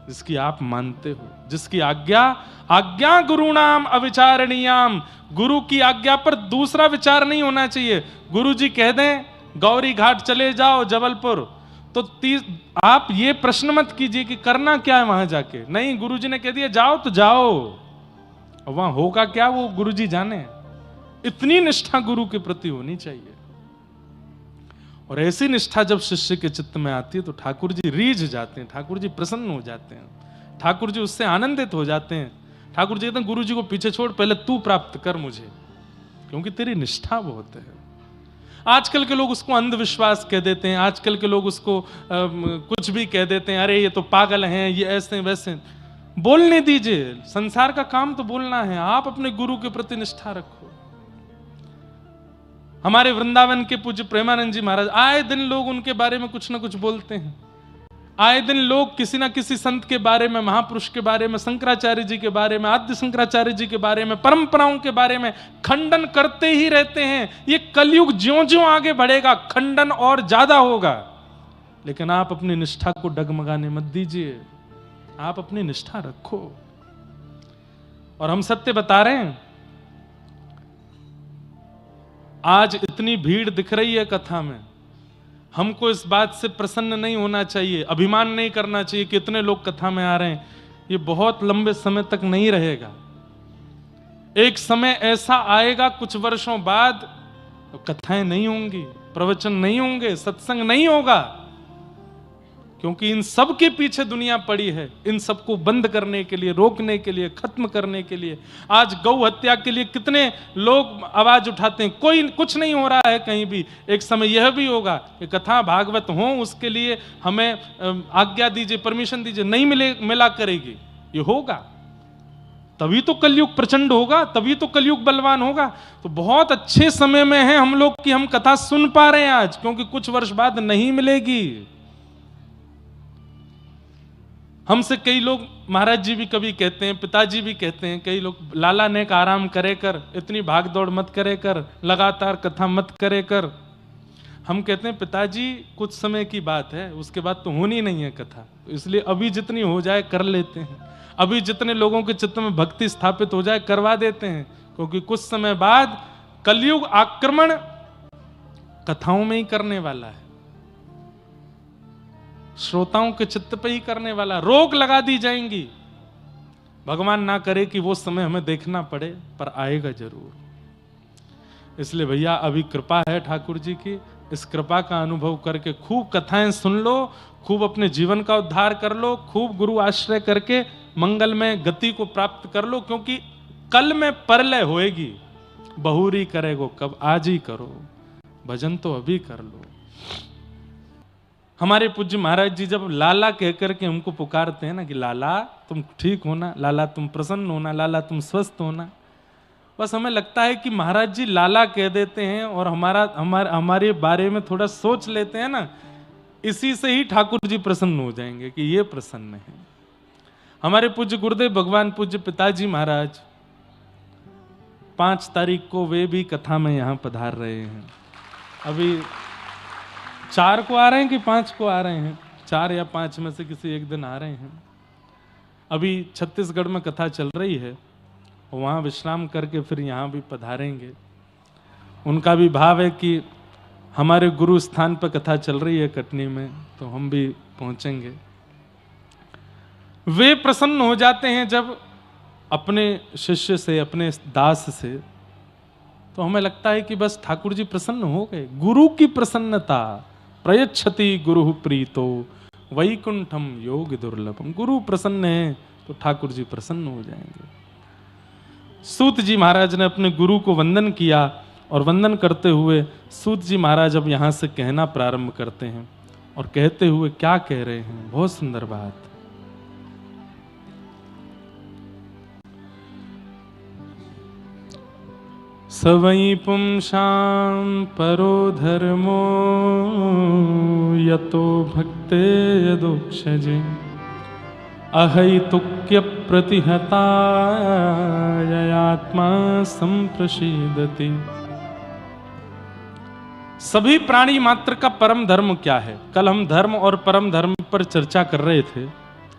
जिसकी आप मानते हो, जिसकी आज्ञा गुरुणाम अविचारणीयाम। गुरु की आज्ञा पर दूसरा विचार नहीं होना चाहिए। गुरु जी कह दें गौरी घाट चले जाओ जबलपुर, तो आप ये प्रश्न मत कीजिए कि करना क्या है वहां जाके। नहीं, गुरु जी ने कह दिया जाओ तो जाओ, वहां होगा क्या वो गुरु जी जाने। इतनी निष्ठा गुरु के प्रति होनी चाहिए। और ऐसी निष्ठा जब शिष्य के चित्त में आती है तो ठाकुर जी रीझ जाते हैं, ठाकुर जी प्रसन्न हो जाते हैं, ठाकुर जी उससे आनंदित हो जाते हैं। ठाकुर जी कहते हैं गुरु जी को पीछे छोड़, पहले तू प्राप्त कर मुझे, क्योंकि तेरी निष्ठा बहुत है। आजकल के लोग उसको अंधविश्वास कह देते हैं, आजकल के लोग उसको कुछ भी कह देते हैं, अरे ये तो पागल हैं, ये ऐसे वैसे। बोलने दीजिए, संसार का काम तो बोलना है। आप अपने गुरु के प्रति निष्ठा रखो। हमारे वृंदावन के पूज्य प्रेमानंद जी महाराज, आए दिन लोग उनके बारे में कुछ ना कुछ बोलते हैं। आए दिन लोग किसी ना किसी संत के बारे में, महापुरुष के बारे में, शंकराचार्य जी के बारे में, आद्य शंकराचार्य जी के बारे में, परंपराओं के बारे में खंडन करते ही रहते हैं। ये कलयुग ज्यों ज्यों आगे बढ़ेगा खंडन और ज्यादा होगा। लेकिन आप अपनी निष्ठा को डगमगाने मत दीजिए, आप अपनी निष्ठा रखो। और हम सत्य बता रहे हैं, आज इतनी भीड़ दिख रही है कथा में, हमको इस बात से प्रसन्न नहीं होना चाहिए, अभिमान नहीं करना चाहिए कि इतने लोग कथा में आ रहे हैं। ये बहुत लंबे समय तक नहीं रहेगा। एक समय ऐसा आएगा कुछ वर्षों बाद, कथाएं नहीं होंगी, प्रवचन नहीं होंगे, सत्संग नहीं होगा, क्योंकि इन सब के पीछे दुनिया पड़ी है, इन सबको बंद करने के लिए, रोकने के लिए, खत्म करने के लिए। आज गौ हत्या के लिए कितने लोग आवाज उठाते हैं, कोई कुछ नहीं हो रहा है कहीं भी। एक समय यह भी होगा कि कथा भागवत हो, उसके लिए हमें आज्ञा दीजिए, परमिशन दीजिए, नहीं मिला करेगी। ये होगा तभी तो कलयुग प्रचंड होगा, तभी तो कलयुग बलवान होगा। तो बहुत अच्छे समय में है हम लोग कि हम कथा सुन पा रहे हैं आज, क्योंकि कुछ वर्ष बाद नहीं मिलेगी। हमसे कई लोग, महाराज जी भी कभी कहते हैं, पिताजी भी कहते हैं, कई लोग, लाला ने का आराम करे कर, इतनी भाग दौड़ मत करे कर, लगातार कथा मत करे कर। हम कहते हैं पिताजी कुछ समय की बात है, उसके बाद तो होनी नहीं है कथा, तो इसलिए अभी जितनी हो जाए कर लेते हैं, अभी जितने लोगों के चित्त में भक्ति स्थापित हो जाए करवा देते हैं, क्योंकि कुछ समय बाद कलयुग आक्रमण कथाओं में ही करने वाला है, श्रोताओं के चित्त पे ही करने वाला, रोक लगा दी जाएंगी। भगवान ना करे कि वो समय हमें देखना पड़े, पर आएगा जरूर। इसलिए भैया अभी कृपा है ठाकुर जी की, इस कृपा का अनुभव करके खूब कथाएं सुन लो, खूब अपने जीवन का उद्धार कर लो, खूब गुरु आश्रय करके मंगल में गति को प्राप्त कर लो, क्योंकि कल में परलय होएगी। बहुरी करेगो कब, आज ही करो, भजन तो अभी कर लो। हमारे पूज्य महाराज जी जब लाला कहकर के हमको पुकारते हैं ना कि लाला तुम ठीक होना, लाला तुम प्रसन्न होना, लाला तुम स्वस्थ होना, बस हमें लगता है कि महाराज जी लाला कह देते हैं और हमारे बारे में थोड़ा सोच लेते हैं ना, इसी से ही ठाकुर जी प्रसन्न हो जाएंगे कि ये प्रसन्न है। हमारे पूज्य गुरुदेव भगवान पूज्य पिताजी महाराज 5 तारीख को वे भी कथा में यहां पधार रहे हैं। अभी 4 को आ रहे हैं कि 5 को आ रहे हैं, 4 या 5 में से किसी एक दिन आ रहे हैं। अभी छत्तीसगढ़ में कथा चल रही है, वहाँ विश्राम करके फिर यहाँ भी पधारेंगे। उनका भी भाव है कि हमारे गुरु स्थान पर कथा चल रही है कटनी में, तो हम भी पहुँचेंगे। वे प्रसन्न हो जाते हैं जब अपने शिष्य से, अपने दास से, तो हमें लगता है कि बस ठाकुर जी प्रसन्न हो गए। गुरु की प्रसन्नता, प्रयच्छति गुरु प्रीतो वैकुंठम योग दुर्लभम। गुरु प्रसन्न है तो ठाकुर जी प्रसन्न हो जाएंगे। सूत जी महाराज ने अपने गुरु को वंदन किया, और वंदन करते हुए सूत जी महाराज अब यहां से कहना प्रारंभ करते हैं, और कहते हुए क्या कह रहे हैं, बहुत सुंदर बात। सवै पुंसां परो धर्मो यतो भक्ते यदोक्षजे अहैतुक्य प्रतिहताय आत्मा संप्रसीदति। सभी प्राणी मात्र का परम धर्म क्या है? कल हम धर्म और परम धर्म पर चर्चा कर रहे थे।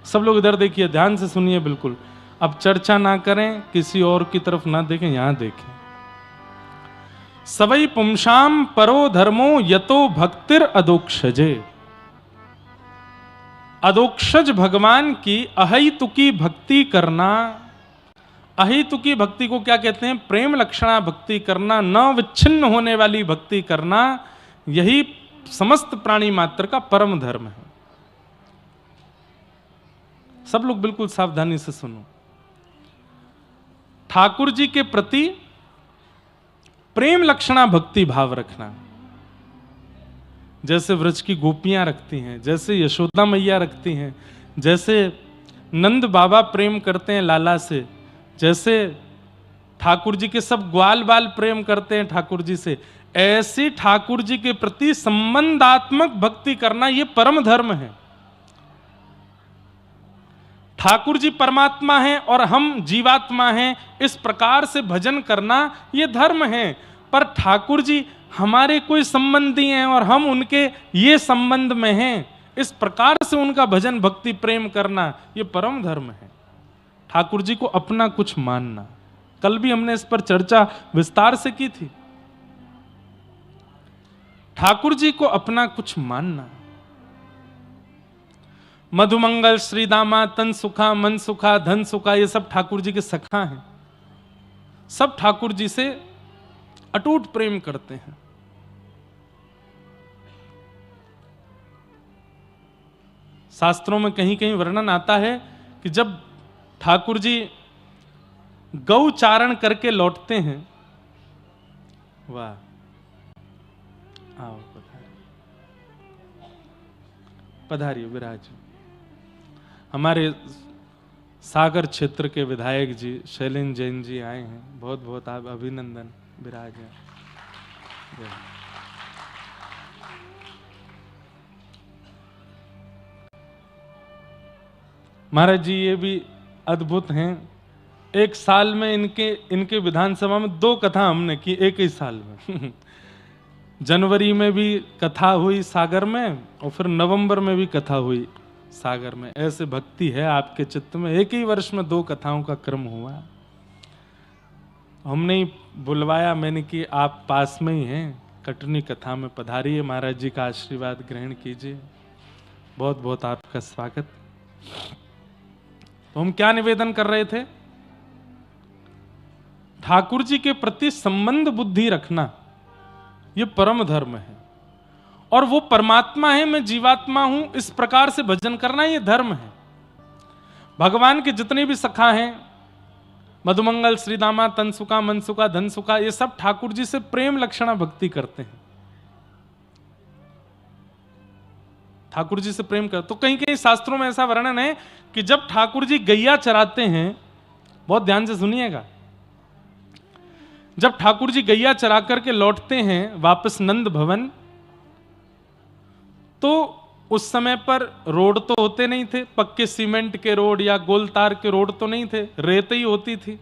सब लोग इधर देखिए, ध्यान से सुनिए बिल्कुल। अब चर्चा ना करें, किसी और की तरफ ना देखें, यहां देखें। सवै पुंसाम परो धर्मो यतो भक्तिर अदोक्षजे। अदोक्षज भगवान की अहैतुकी भक्ति करना। अहैतुकी भक्ति को क्या कहते हैं? प्रेम लक्षणा भक्ति करना, न विच्छिन्न होने वाली भक्ति करना, यही समस्त प्राणी मात्र का परम धर्म है। सब लोग बिल्कुल सावधानी से सुनो। ठाकुर जी के प्रति प्रेम लक्षणा भक्ति भाव रखना, जैसे व्रज की गोपियां रखती हैं, जैसे यशोदा मैया रखती हैं, जैसे नंद बाबा प्रेम करते हैं लाला से, जैसे ठाकुर जी के सब ग्वाल बाल प्रेम करते हैं ठाकुर जी से, ऐसी ठाकुर जी के प्रति संबंधात्मक भक्ति करना ये परम धर्म है। ठाकुर जी परमात्मा हैं और हम जीवात्मा हैं, इस प्रकार से भजन करना ये धर्म है। पर ठाकुर जी हमारे कोई संबंधी हैं और हम उनके ये संबंध में हैं, इस प्रकार से उनका भजन भक्ति प्रेम करना, ये परम धर्म है। ठाकुर जी को अपना कुछ मानना, कल भी हमने इस पर चर्चा विस्तार से की थी। ठाकुर जी को अपना कुछ मानना। मधुमंगल, श्रीदामा, तन सुखा, मन सुखा, धन सुखा, ये सब ठाकुर जी के सखा हैं। सब ठाकुर जी से अटूट प्रेम करते हैं। शास्त्रों में कहीं कहीं वर्णन आता है कि जब ठाकुर जी गौ चारण करके लौटते हैं, वाह, आओ पधारिए विराज। हमारे सागर क्षेत्र के विधायक जी शैलेंद्र जैन जी आए हैं, बहुत बहुत आप अभिनंदन, विराज है। महाराज जी ये भी अद्भुत हैं। एक साल में इनके विधानसभा में 2 कथा हमने की, एक ही साल में। जनवरी में भी कथा हुई सागर में, और फिर नवंबर में भी कथा हुई सागर में। ऐसे भक्ति है आपके चित्त में, एक ही वर्ष में 2 कथाओं का क्रम हुआ। हमने ही बुलवाया, मैंने कि आप पास में ही हैं, कटनी कथा में पधारिए, महाराज जी का आशीर्वाद ग्रहण कीजिए। बहुत बहुत आपका स्वागत। तो हम क्या निवेदन कर रहे थे? ठाकुर जी के प्रति संबंध बुद्धि रखना, यह परम धर्म है। और वो परमात्मा है, मैं जीवात्मा हूं, इस प्रकार से भजन करना ये धर्म है। भगवान के जितने भी सखा हैं, मधुमंगल, श्रीदामा, तनसुका, मनसुका, धनसुका, ये सब ठाकुर जी से प्रेम लक्षणा भक्ति करते हैं। ठाकुर जी से प्रेम कर, तो कहीं कहीं शास्त्रों में ऐसा वर्णन है कि जब ठाकुर जी गैया चराते हैं, बहुत ध्यान से सुनिएगा, जब ठाकुर जी गैया चरा करके लौटते हैं वापस नंद भवन, तो उस समय पर रोड तो होते नहीं थे, पक्के सीमेंट के रोड या गोल तार के रोड तो नहीं थे, रेत ही होती थी।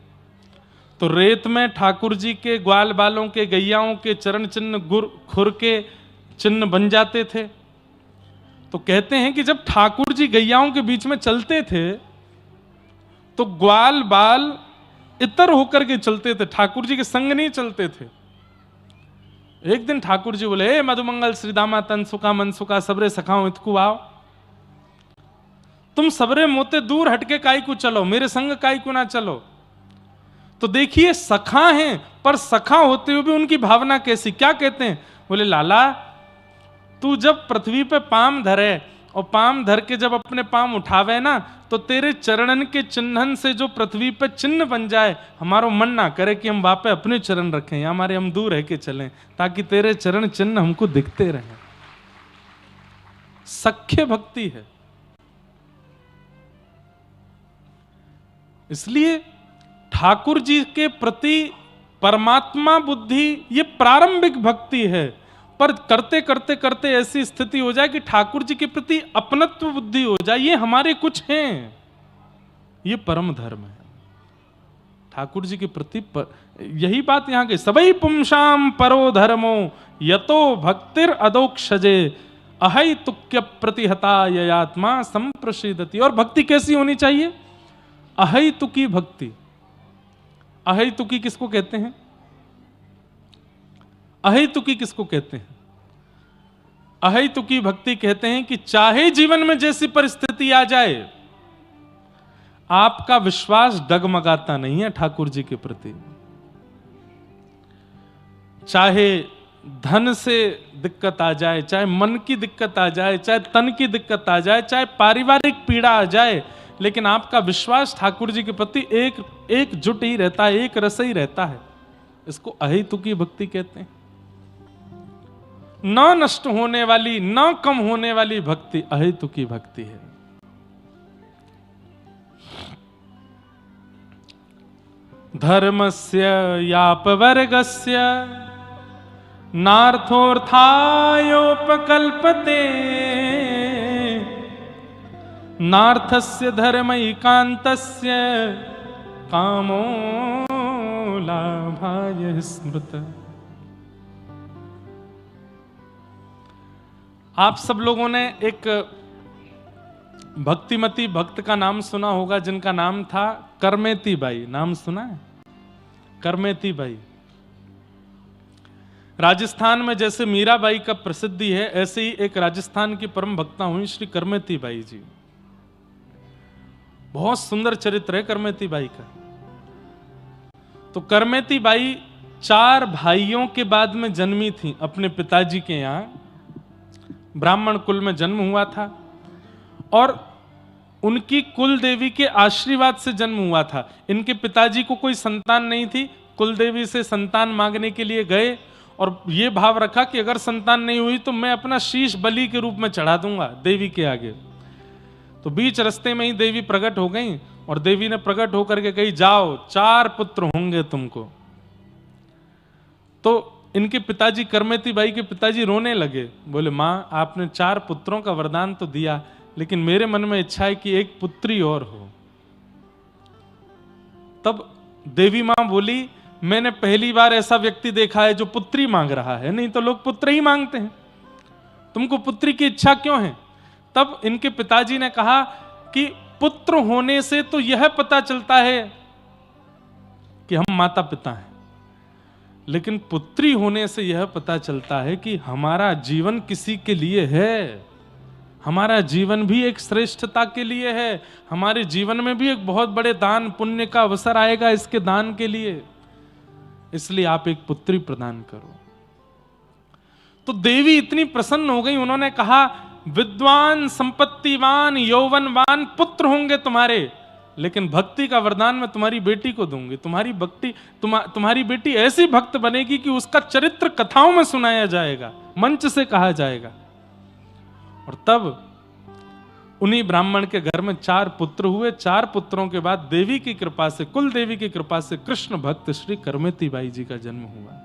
तो रेत में ठाकुर जी के ग्वाल बालों के, गैयाओं के चरण चिन्ह, खुर के चिन्ह बन जाते थे। तो कहते हैं कि जब ठाकुर जी गैयाओं के बीच में चलते थे तो ग्वाल बाल इतर होकर के चलते थे, ठाकुर जी के संग नहीं चलते थे। एक दिन ठाकुर जी बोले, हे मधुमंगल, श्रीदामा, तनसुका, मनसुका, सबरे सखाओ इतकु आओ, तुम सबरे मोते दूर हटके काई को चलो, मेरे संग काई को ना चलो। तो देखिए सखा हैं, पर सखा होते हुए भी उनकी भावना कैसी, क्या कहते हैं? बोले लाला, तू जब पृथ्वी पे पाम धरे और पाम धर के जब अपने पाम उठावे ना, तो तेरे चरणन के चिन्हन से जो पृथ्वी पे चिन्ह बन जाए, हमारो मन ना करे कि हम वहां पे अपने चरण रखें या हमारे हम दूर रह के चलें, ताकि तेरे चरण चिन्ह हमको दिखते रहें। सख्य भक्ति है। इसलिए ठाकुर जी के प्रति परमात्मा बुद्धि ये प्रारंभिक भक्ति है, पर करते करते करते ऐसी स्थिति हो जाए कि ठाकुर जी के प्रति अपनत्व बुद्धि हो जाए, ये हमारे कुछ हैं, ये परम धर्म है। ठाकुर जी के प्रति यही बात यहां की, सबई पुंसाम परो धर्मो यतो भक्तिर अदोक्षजे अहै तुक्य प्रतिहता ययात्मा संप्रसिदति। और भक्ति कैसी होनी चाहिए? अहै तुकी भक्ति। अहै तुकी किसको कहते हैं? अहेतुकी किसको कहते हैं? अहेतुकी भक्ति कहते हैं कि चाहे जीवन में जैसी परिस्थिति आ जाए, आपका विश्वास डगमगाता नहीं है ठाकुर जी के प्रति। चाहे धन से दिक्कत आ जाए, चाहे मन की दिक्कत आ जाए, चाहे तन की दिक्कत आ जाए, चाहे पारिवारिक पीड़ा आ जाए, लेकिन आपका विश्वास ठाकुर जी के प्रति एकजुट ही रहता है, एक रस ही रहता है। इसको अहेतुकी भक्ति कहते हैं। न नष्ट होने वाली, न कम होने वाली भक्ति अहेतुकी भक्ति है। धर्मस्य यापवर्गस्य नार्थोऽर्थायोपकल्पते नार्थस्य धर्मैकान्तस्य कामो लाभाय स्मृत। आप सब लोगों ने एक भक्तिमती भक्त का नाम सुना होगा जिनका नाम था करमेती बाई। नाम सुना है? करमेती बाई। राजस्थान में जैसे मीराबाई का प्रसिद्धि है, ऐसे ही एक राजस्थान की परम भक्ता हुई श्री करमेती बाई जी। बहुत सुंदर चरित्र है करमेती बाई का। तो करमेती बाई 4 भाइयों के बाद में जन्मी थी अपने पिताजी के यहां। ब्राह्मण कुल में जन्म हुआ था और उनकी कुल देवी के आशीर्वाद से जन्म हुआ था। इनके पिताजी को कोई संतान नहीं थी, कुल देवी से संतान मांगने के लिए गए और ये भाव रखा कि अगर संतान नहीं हुई तो मैं अपना शीश बलि के रूप में चढ़ा दूंगा देवी के आगे। तो बीच रास्ते में ही देवी प्रकट हो गई और देवी ने प्रकट होकर के कही, जाओ 4 पुत्र होंगे तुमको। तो इनके पिताजी करमेती बाई के पिताजी रोने लगे, बोले मां आपने 4 पुत्रों का वरदान तो दिया, लेकिन मेरे मन में इच्छा है कि एक पुत्री और हो। तब देवी मां बोली, मैंने पहली बार ऐसा व्यक्ति देखा है जो पुत्री मांग रहा है, नहीं तो लोग पुत्र ही मांगते हैं, तुमको पुत्री की इच्छा क्यों है? तब इनके पिताजी ने कहा कि पुत्र होने से तो यह पता चलता है कि हम माता पिता हैं, लेकिन पुत्री होने से यह पता चलता है कि हमारा जीवन किसी के लिए है, हमारा जीवन भी एक श्रेष्ठता के लिए है, हमारे जीवन में भी एक बहुत बड़े दान पुण्य का अवसर आएगा इसके दान के लिए, इसलिए आप एक पुत्री प्रदान करो। तो देवी इतनी प्रसन्न हो गई, उन्होंने कहा विद्वान संपत्तिवान यौवनवान पुत्र होंगे तुम्हारे, लेकिन भक्ति का वरदान मैं तुम्हारी बेटी को दूंगी। तुम्हारी भक्ति तुम्हारी बेटी ऐसी भक्त बनेगी कि उसका चरित्र कथाओं में सुनाया जाएगा, मंच से कहा जाएगा। और तब उन्हीं ब्राह्मण के घर में 4 पुत्र हुए। 4 पुत्रों के बाद देवी की कृपा से, कुल देवी की कृपा से कृष्ण भक्त श्री करमेती बाई जी का जन्म हुआ,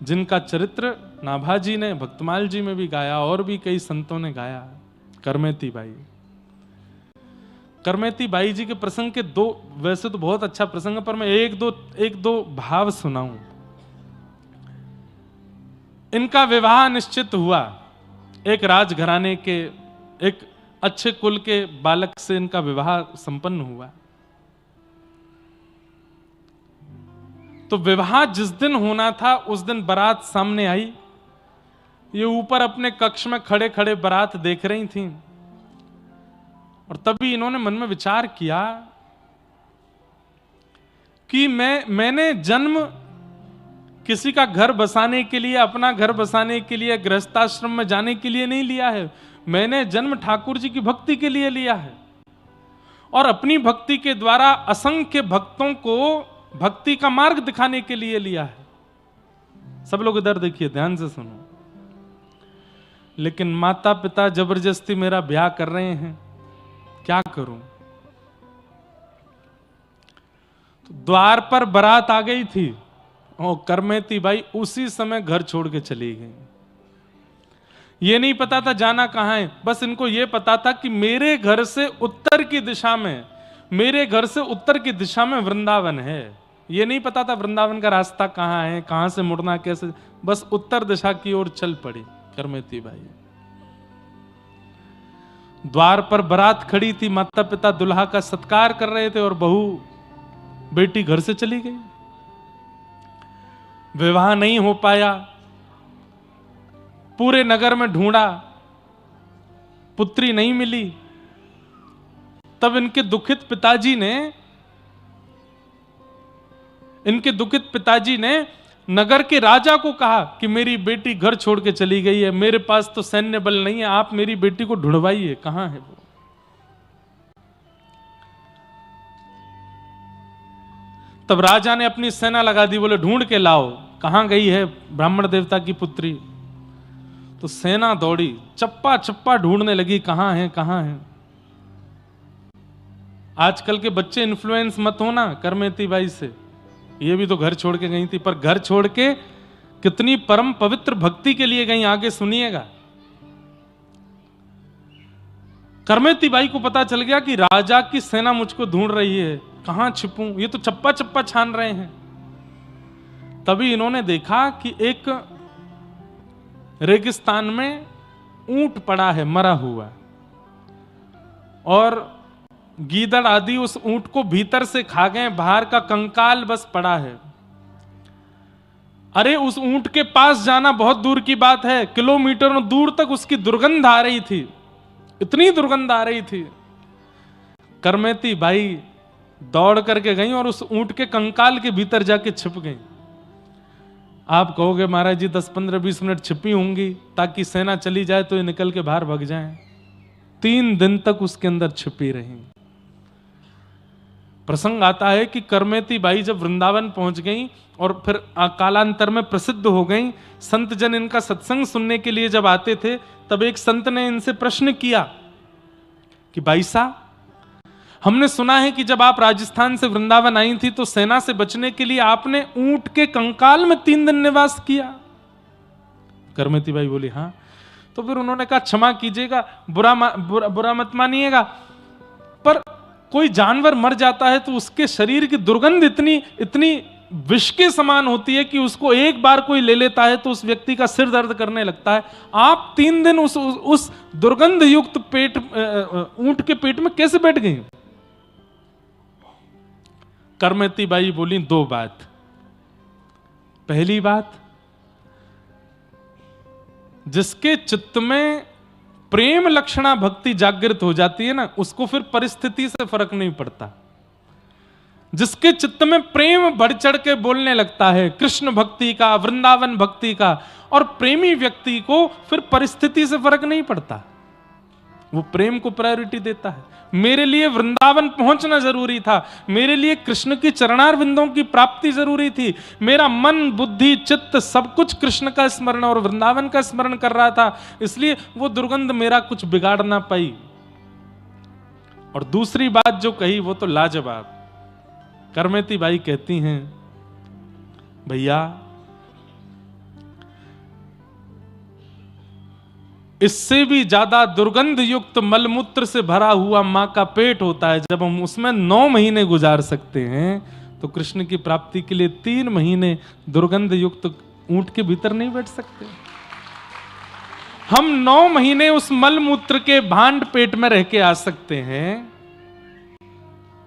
जिनका चरित्र नाभाजी ने भक्तमाल जी में भी गाया और भी कई संतों ने गाया। करमेती बाई, करमेती बाई जी के प्रसंग के 2, वैसे तो बहुत अच्छा प्रसंग है, पर मैं एक दो भाव सुनाऊं। इनका विवाह निश्चित हुआ, एक राजघराने के एक अच्छे कुल के बालक से इनका विवाह संपन्न हुआ। तो विवाह जिस दिन होना था उस दिन बारात सामने आई। ये ऊपर अपने कक्ष में खड़े खड़े बारात देख रही थीं और तभी इन्होंने मन में विचार किया कि मैंने जन्म किसी का घर बसाने के लिए, अपना घर बसाने के लिए, गृहस्थाश्रम में जाने के लिए नहीं लिया है। मैंने जन्म ठाकुर जी की भक्ति के लिए लिया है और अपनी भक्ति के द्वारा असंख्य भक्तों को भक्ति का मार्ग दिखाने के लिए लिया है। सब लोग इधर देखिए, ध्यान से सुनो। लेकिन माता पिता जबरदस्ती मेरा ब्याह कर रहे हैं, क्या करूं? तो द्वार पर बारात आ गई थी और करमेती बाई उसी समय घर छोड़ के चली गई। ये नहीं पता था जाना कहां है, बस इनको ये पता था कि मेरे घर से उत्तर की दिशा में, मेरे घर से उत्तर की दिशा में वृंदावन है। ये नहीं पता था वृंदावन का रास्ता कहां है, कहां से मुड़ना कैसे, बस उत्तर दिशा की ओर चल पड़ी करमेती बाई। द्वार पर बारात खड़ी थी, माता पिता दुल्हा का सत्कार कर रहे थे और बहू बेटी घर से चली गई। विवाह नहीं हो पाया, पूरे नगर में ढूंढा, पुत्री नहीं मिली। तब इनके दुखित पिताजी ने नगर के राजा को कहा कि मेरी बेटी घर छोड़ के चली गई है, मेरे पास तो सैन्य बल नहीं है, आप मेरी बेटी को ढूंढवाइए, कहां है वो। तब राजा ने अपनी सेना लगा दी, बोले ढूंढ के लाओ, कहां गई है ब्राह्मण देवता की पुत्री। तो सेना दौड़ी, चप्पा चप्पा ढूंढने लगी, कहां है कहां है। आजकल के बच्चे इन्फ्लुएंस मत होना करमेती बाई से, ये भी तो घर छोड़ के गई थी, पर घर छोड़ के कितनी परम पवित्र भक्ति के लिए गई, आगे सुनिएगा। करमेती बाई को पता चल गया कि राजा की सेना मुझको ढूंढ रही है, कहां छिपूं, ये तो चप्पा चप्पा छान रहे हैं। तभी इन्होंने देखा कि एक रेगिस्तान में ऊंट पड़ा है मरा हुआ, और गीदड़ आदि उस ऊंट को भीतर से खा गए, बाहर का कंकाल बस पड़ा है। अरे उस ऊंट के पास जाना बहुत दूर की बात है, किलोमीटरों दूर तक उसकी दुर्गंध आ रही थी, इतनी दुर्गंध आ रही थी। करमेती बाई दौड़ करके गई और उस ऊंट के कंकाल के भीतर जाके छिप गई। आप कहोगे महाराज जी 10, 15, 20 मिनट छिपी होंगी ताकि सेना चली जाए तो ये निकल के बाहर भाग जाएं। 3 दिन तक उसके अंदर छिपी रही। प्रसंग आता है कि करमेती बाई जब वृंदावन पहुंच गई और फिर कालांतर में प्रसिद्ध हो गई, संत जन इनका सत्संग सुनने के लिए जब आते थे, तब एक संत ने इनसे प्रश्न किया कि भाई साहब, हमने सुना है कि जब आप राजस्थान से वृंदावन आई थी तो सेना से बचने के लिए आपने ऊंट के कंकाल में 3 दिन निवास किया। करमेती बाई बोली हाँ। तो फिर उन्होंने कहा क्षमा कीजिएगा, बुरा मत मानिएगा, पर कोई जानवर मर जाता है तो उसके शरीर की दुर्गंध इतनी विष के समान होती है कि उसको एक बार कोई ले लेता है तो उस व्यक्ति का सिर दर्द करने लगता है। आप 3 दिन उस दुर्गंध युक्त पेट ऊंट के पेट में कैसे बैठ गई? करमेती बाई बोली 2 बात। पहली बात, जिसके चित्त में प्रेम लक्षणा भक्ति जागृत हो जाती है ना, उसको फिर परिस्थिति से फर्क नहीं पड़ता। जिसके चित्त में प्रेम बढ़ चढ़ के बोलने लगता है कृष्ण भक्ति का, वृंदावन भक्ति का, और प्रेमी व्यक्ति को फिर परिस्थिति से फर्क नहीं पड़ता, वो प्रेम को प्रायोरिटी देता है। मेरे लिए वृंदावन पहुंचना जरूरी था, मेरे लिए कृष्ण की चरणार बिंदों की प्राप्ति जरूरी थी, मेरा मन बुद्धि चित्त सब कुछ कृष्ण का स्मरण और वृंदावन का स्मरण कर रहा था, इसलिए वो दुर्गंध मेरा कुछ बिगाड़ ना पाई। और दूसरी बात जो कही वो तो लाजवाब। करमेती बाई कहती हैं, भैया इससे भी ज्यादा दुर्गंध युक्त मलमूत्र से भरा हुआ मां का पेट होता है। जब हम उसमें 9 महीने गुजार सकते हैं तो कृष्ण की प्राप्ति के लिए 3 महीने दुर्गंध युक्त ऊंट के भीतर नहीं बैठ सकते। हम 9 महीने उस मलमूत्र के भांड पेट में रह के आ सकते हैं,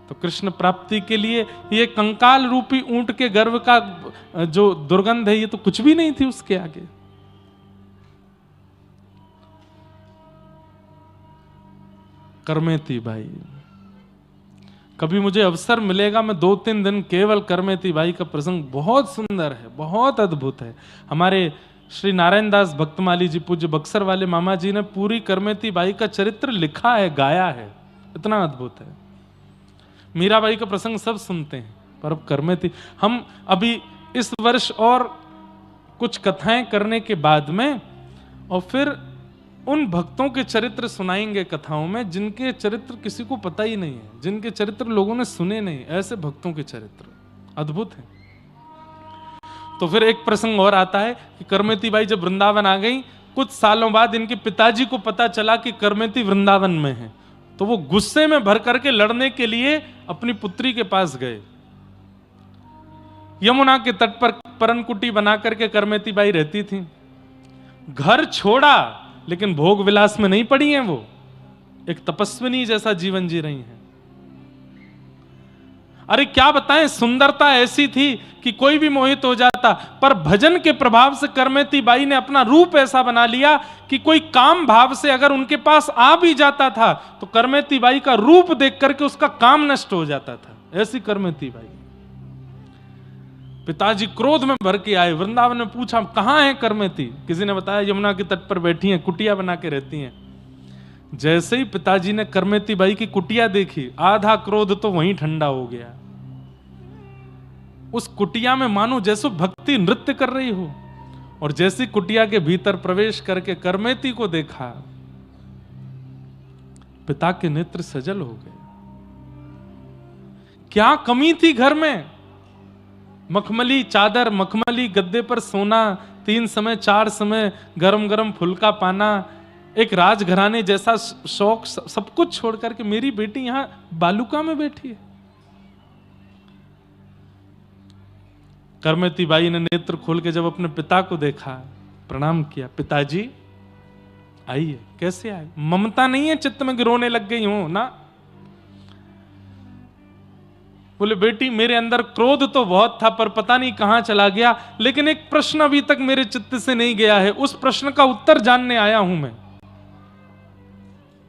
तो कृष्ण प्राप्ति के लिए ये कंकाल रूपी ऊंट के गर्भ का जो दुर्गंध है ये तो कुछ भी नहीं थी उसके आगे। करमेती बाई, कभी मुझे अवसर मिलेगा मैं 2-3 दिन केवल करमेती बाई का प्रसंग, बहुत सुंदर है, बहुत अद्भुत है। हमारे श्री नारायण दास भक्तमाली जी पूज्य बक्सर वाले मामा जी ने पूरी करमेती बाई का चरित्र लिखा है, गाया है, इतना अद्भुत है। मीराबाई का प्रसंग सब सुनते हैं, पर अब करमेती, हम अभी इस वर्ष और कुछ कथाएं करने के बाद में और फिर उन भक्तों के चरित्र सुनाएंगे कथाओं में जिनके चरित्र किसी को पता ही नहीं है, जिनके चरित्र लोगों ने सुने नहीं, ऐसे भक्तों के चरित्र अद्भुत हैं। तो फिर एक प्रसंग और आता है कि करमेती बाई जब वृंदावन आ गई, कुछ सालों बाद इनके पिताजी को पता चला कि करमेती वृंदावन में है, तो वो गुस्से में भर करके लड़ने के लिए अपनी पुत्री के पास गए। यमुना के तट पर परनकुटी बना करके करमेती बाई रहती थी। घर छोड़ा लेकिन भोग विलास में नहीं पड़ी हैं, वो एक तपस्विनी जैसा जीवन जी रही हैं। अरे क्या बताएं, सुंदरता ऐसी थी कि कोई भी मोहित हो जाता, पर भजन के प्रभाव से करमेती बाई ने अपना रूप ऐसा बना लिया कि कोई काम भाव से अगर उनके पास आ भी जाता था तो करमेती बाई का रूप देख करके उसका काम नष्ट हो जाता था। ऐसी करमेती बाई। पिताजी क्रोध में भर के आए, वृंदावन में पूछा कहां है करमेती, किसी ने बताया यमुना के तट पर बैठी हैं, कुटिया बना के रहती हैं। जैसे ही पिताजी ने करमेती बाई की कुटिया देखी, आधा क्रोध तो वहीं ठंडा हो गया। उस कुटिया में मानो जैसे भक्ति नृत्य कर रही हो, और जैसी कुटिया के भीतर प्रवेश करके करमेती को देखा, पिता के नेत्र सजल हो गए। क्या कमी थी घर में? मखमली चादर, मखमली गद्दे पर सोना, 3 समय 4 समय गरम गरम फुल्का पाना, एक राजघराने जैसा शौक, सब कुछ छोड़ करके मेरी बेटी यहां बालुका में बैठी है। करमेती बाई ने नेत्र खोल के जब अपने पिता को देखा, प्रणाम किया, पिताजी आई है। कैसे आए? ममता नहीं है चित्त में कि रोने लग गई हूं ना। बोले बेटी मेरे अंदर क्रोध तो बहुत था पर पता नहीं कहां चला गया, लेकिन एक प्रश्न अभी तक मेरे चित्त से नहीं गया है, उस प्रश्न का उत्तर जानने आया हूं मैं।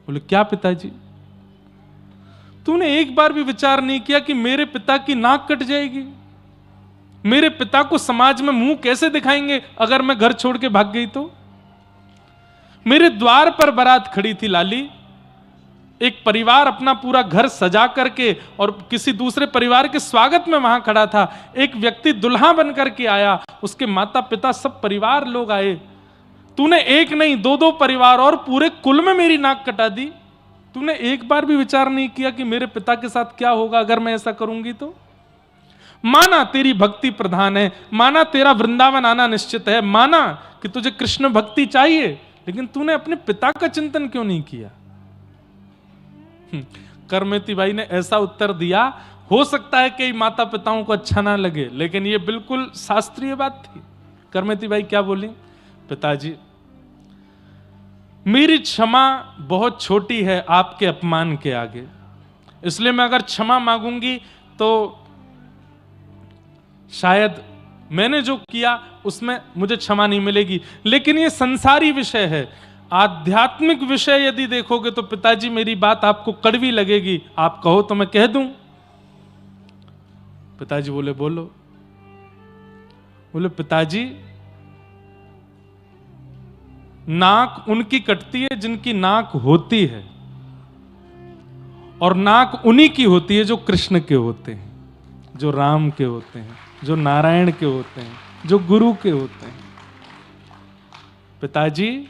बोले क्या पिताजी? तूने एक बार भी विचार नहीं किया कि मेरे पिता की नाक कट जाएगी? मेरे पिता को समाज में मुंह कैसे दिखाएंगे अगर मैं घर छोड़ के भाग गई तो? मेरे द्वार पर बारात खड़ी थी लाली, एक परिवार अपना पूरा घर सजा करके और किसी दूसरे परिवार के स्वागत में वहां खड़ा था। एक व्यक्ति दुल्हा बन करके आया, उसके माता पिता सब परिवार लोग आए। तूने एक नहीं दो दो परिवार और पूरे कुल में मेरी नाक कटा दी। तूने एक बार भी विचार नहीं किया कि मेरे पिता के साथ क्या होगा अगर मैं ऐसा करूंगी तो? माना तेरी भक्ति प्रधान है, माना तेरा वृंदावन आना निश्चित है, माना कि तुझे कृष्ण भक्ति चाहिए, लेकिन तूने अपने पिता का चिंतन क्यों नहीं किया? करमेती बाई ने ऐसा उत्तर दिया, हो सकता है कई माता पिताओं को अच्छा ना लगे, लेकिन यह बिल्कुल शास्त्रीय बात थी। करमेती बाई क्या बोली? पिताजी मेरी क्षमा बहुत छोटी है आपके अपमान के आगे, इसलिए मैं अगर क्षमा मांगूंगी तो शायद मैंने जो किया उसमें मुझे क्षमा नहीं मिलेगी। लेकिन ये संसारी विषय है, आध्यात्मिक विषय यदि देखोगे तो पिताजी मेरी बात आपको कड़वी लगेगी, आप कहो तो मैं कह दूं। पिताजी बोले बोलो। बोले पिताजी नाक उनकी कटती है जिनकी नाक होती है, और नाक उन्हीं की होती है जो कृष्ण के होते हैं, जो राम के होते हैं, जो नारायण के होते हैं, जो गुरु के होते हैं। पिताजी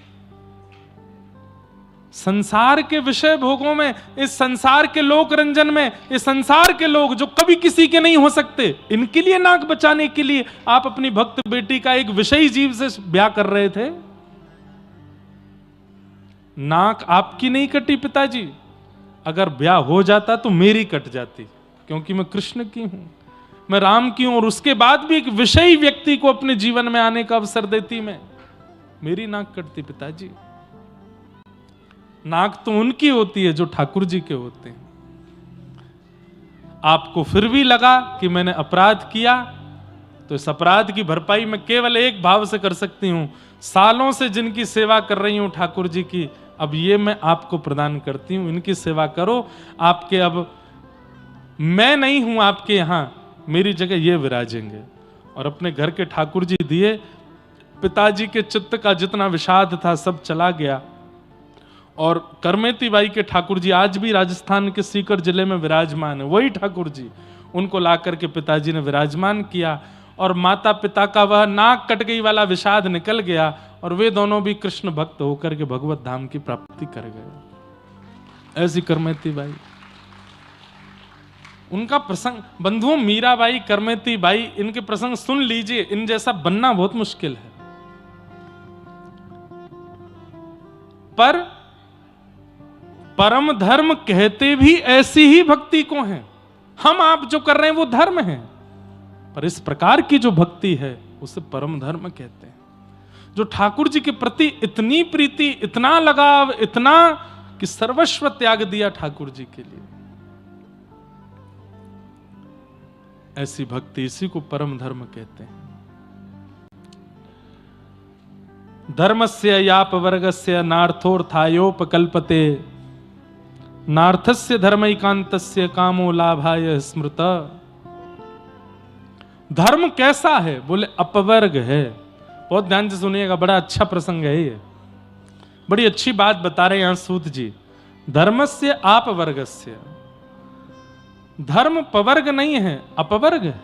संसार के विषय भोगों में, इस संसार के लोक रंजन में, इस संसार के लोग जो कभी किसी के नहीं हो सकते, इनके लिए नाक बचाने के लिए आप अपनी भक्त बेटी का एक विषयी जीव से ब्याह कर रहे थे। नाक आपकी नहीं कटी पिताजी, अगर ब्याह हो जाता तो मेरी कट जाती, क्योंकि मैं कृष्ण की हूं, मैं राम की हूं, और उसके बाद भी एक विषयी व्यक्ति को अपने जीवन में आने का अवसर देती मैं, मेरी नाक कटती पिताजी। नाक तो उनकी होती है जो ठाकुर जी के होते हैं। आपको फिर भी लगा कि मैंने अपराध किया, तो इस अपराध की भरपाई मैं केवल एक भाव से कर सकती हूं, सालों से जिनकी सेवा कर रही हूं ठाकुर जी की, अब ये मैं आपको प्रदान करती हूं, इनकी सेवा करो। आपके अब मैं नहीं हूं आपके यहां, मेरी जगह ये विराजेंगे। और अपने घर के ठाकुर जी दिए। पिताजी के चित्त का जितना विषाद था सब चला गया। और करमेती बाई के ठाकुर जी आज भी राजस्थान के सीकर जिले में विराजमान है, वही ठाकुर जी, उनको ला करके पिताजी ने विराजमान किया, और माता पिता का वह नाक कट गई वाला विषाद निकल गया, और वे दोनों भी कृष्ण भक्त होकर के भगवत धाम की प्राप्ति कर गए। ऐसी करमेती बाई, उनका प्रसंग, बंधुओं मीराबाई, करमेती बाई, इनके प्रसंग सुन लीजिए, इन जैसा बनना बहुत मुश्किल है। पर परम धर्म कहते भी ऐसी ही भक्ति को हैं। हम आप जो कर रहे हैं वो धर्म है, पर इस प्रकार की जो भक्ति है उसे परम धर्म कहते हैं। जो ठाकुर जी के प्रति इतनी प्रीति, इतना लगाव, इतना कि सर्वस्व त्याग दिया ठाकुर जी के लिए, ऐसी भक्ति, इसी को परम धर्म कहते हैं। धर्मस्य यापवर्गस्य नार्थोर्थायोपकल्पते, नार्थस्य धर्मैकान्तस्य कामो लाभाय स्मृत। धर्म कैसा है? बोले अपवर्ग है। बहुत ध्यान से सुनिएगा, बड़ा अच्छा प्रसंग है ये, बड़ी अच्छी बात बता रहे हैं यहां सूत जी। धर्मस्य आपवर्गस्य, धर्म पवर्ग नहीं है, अपवर्ग है।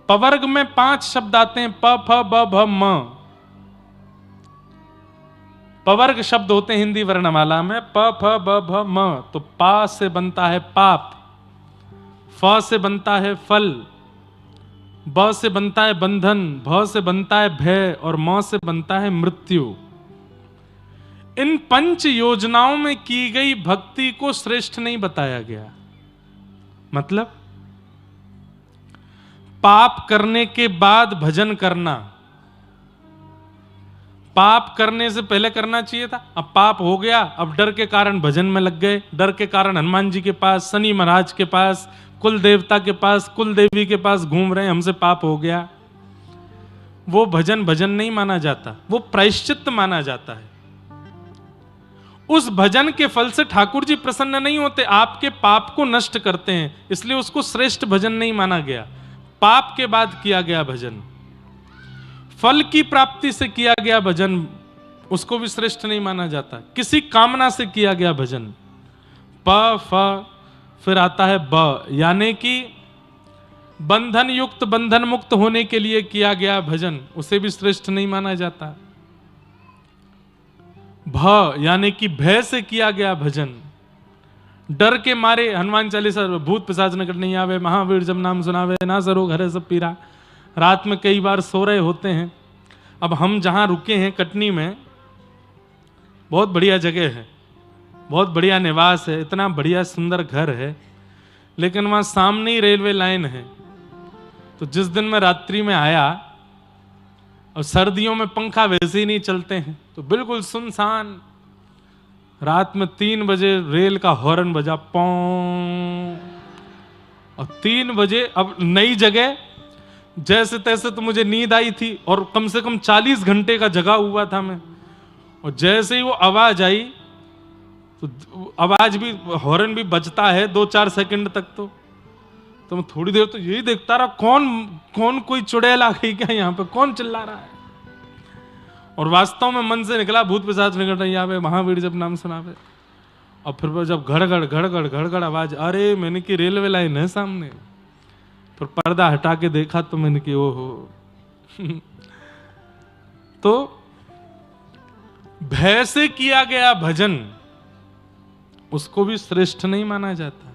पवर्ग में 5 शब्द आते हैं, प फ ब भ म। पवर्ग शब्द होते हैं हिंदी वर्णमाला में, प फ ब भ म। तो पा से बनता है पाप, फ से बनता है फल, ब से बनता है बंधन, भ से बनता है भय, और म से बनता है मृत्यु। इन 5 योजनाओं में की गई भक्ति को श्रेष्ठ नहीं बताया गया। मतलब पाप करने के बाद भजन करना, पाप करने से पहले करना चाहिए था, अब पाप हो गया, अब डर के कारण भजन में लग गए, डर के कारण हनुमान जी के पास, शनि महाराज के पास, कुल देवता के पास, कुल देवी के पास घूम रहे हैं, हमसे पाप हो गया। वो भजन भजन नहीं माना जाता, वो प्रायश्चित माना जाता है। उस भजन के फल से ठाकुर जी प्रसन्न नहीं होते, आपके पाप को नष्ट करते हैं, इसलिए उसको श्रेष्ठ भजन नहीं माना गया। पाप के बाद किया गया भजन, फल की प्राप्ति से किया गया भजन, उसको भी श्रेष्ठ नहीं माना जाता। किसी कामना से किया गया भजन, प फ फिर आता है ब, यानी कि बंधन युक्त बंधन मुक्त होने के लिए किया गया भजन, उसे भी श्रेष्ठ नहीं माना जाता। भ यानी कि भय से किया गया भजन, डर के मारे हनुमान चालीसा, भूत पिशाच निकट नहीं आवे, महावीर जब नाम सुनावे, ना सरो घरे सब पीरा। रात में कई बार सो रहे होते हैं। अब हम जहां रुके हैं कटनी में, बहुत बढ़िया जगह है, बहुत बढ़िया निवास है, इतना बढ़िया सुंदर घर है, लेकिन वहां सामने ही रेलवे लाइन है। तो जिस दिन मैं रात्रि में आया, और सर्दियों में पंखा वैसे ही नहीं चलते हैं, तो बिल्कुल सुनसान, रात में 3 बजे रेल का हॉर्न बजा, पौं, और 3 बजे, अब नई जगह, जैसे तैसे तो मुझे नींद आई थी, और कम से कम 40 घंटे का जगा हुआ था मैं, और जैसे ही वो आवाज आई, तो आवाज भी, हॉर्न भी बजता है 2-4 सेकंड तक, तो मैं थोड़ी देर तो यही देखता रहा, कौन कोई चुड़ैल आ गई क्या यहाँ पे, कौन चिल्ला रहा है। और वास्तव में मन से निकला, भूत पिशाच निकट नहीं आवे, महावीर जब नाम सुनावे। और फिर जब घड़घड़ आवाज, अरे मैंने की रेलवे लाइन है सामने। फिर पर्दा हटा के देखा तो मैंने की ओहो। तो भय से किया गया भजन, उसको भी श्रेष्ठ नहीं माना जाता।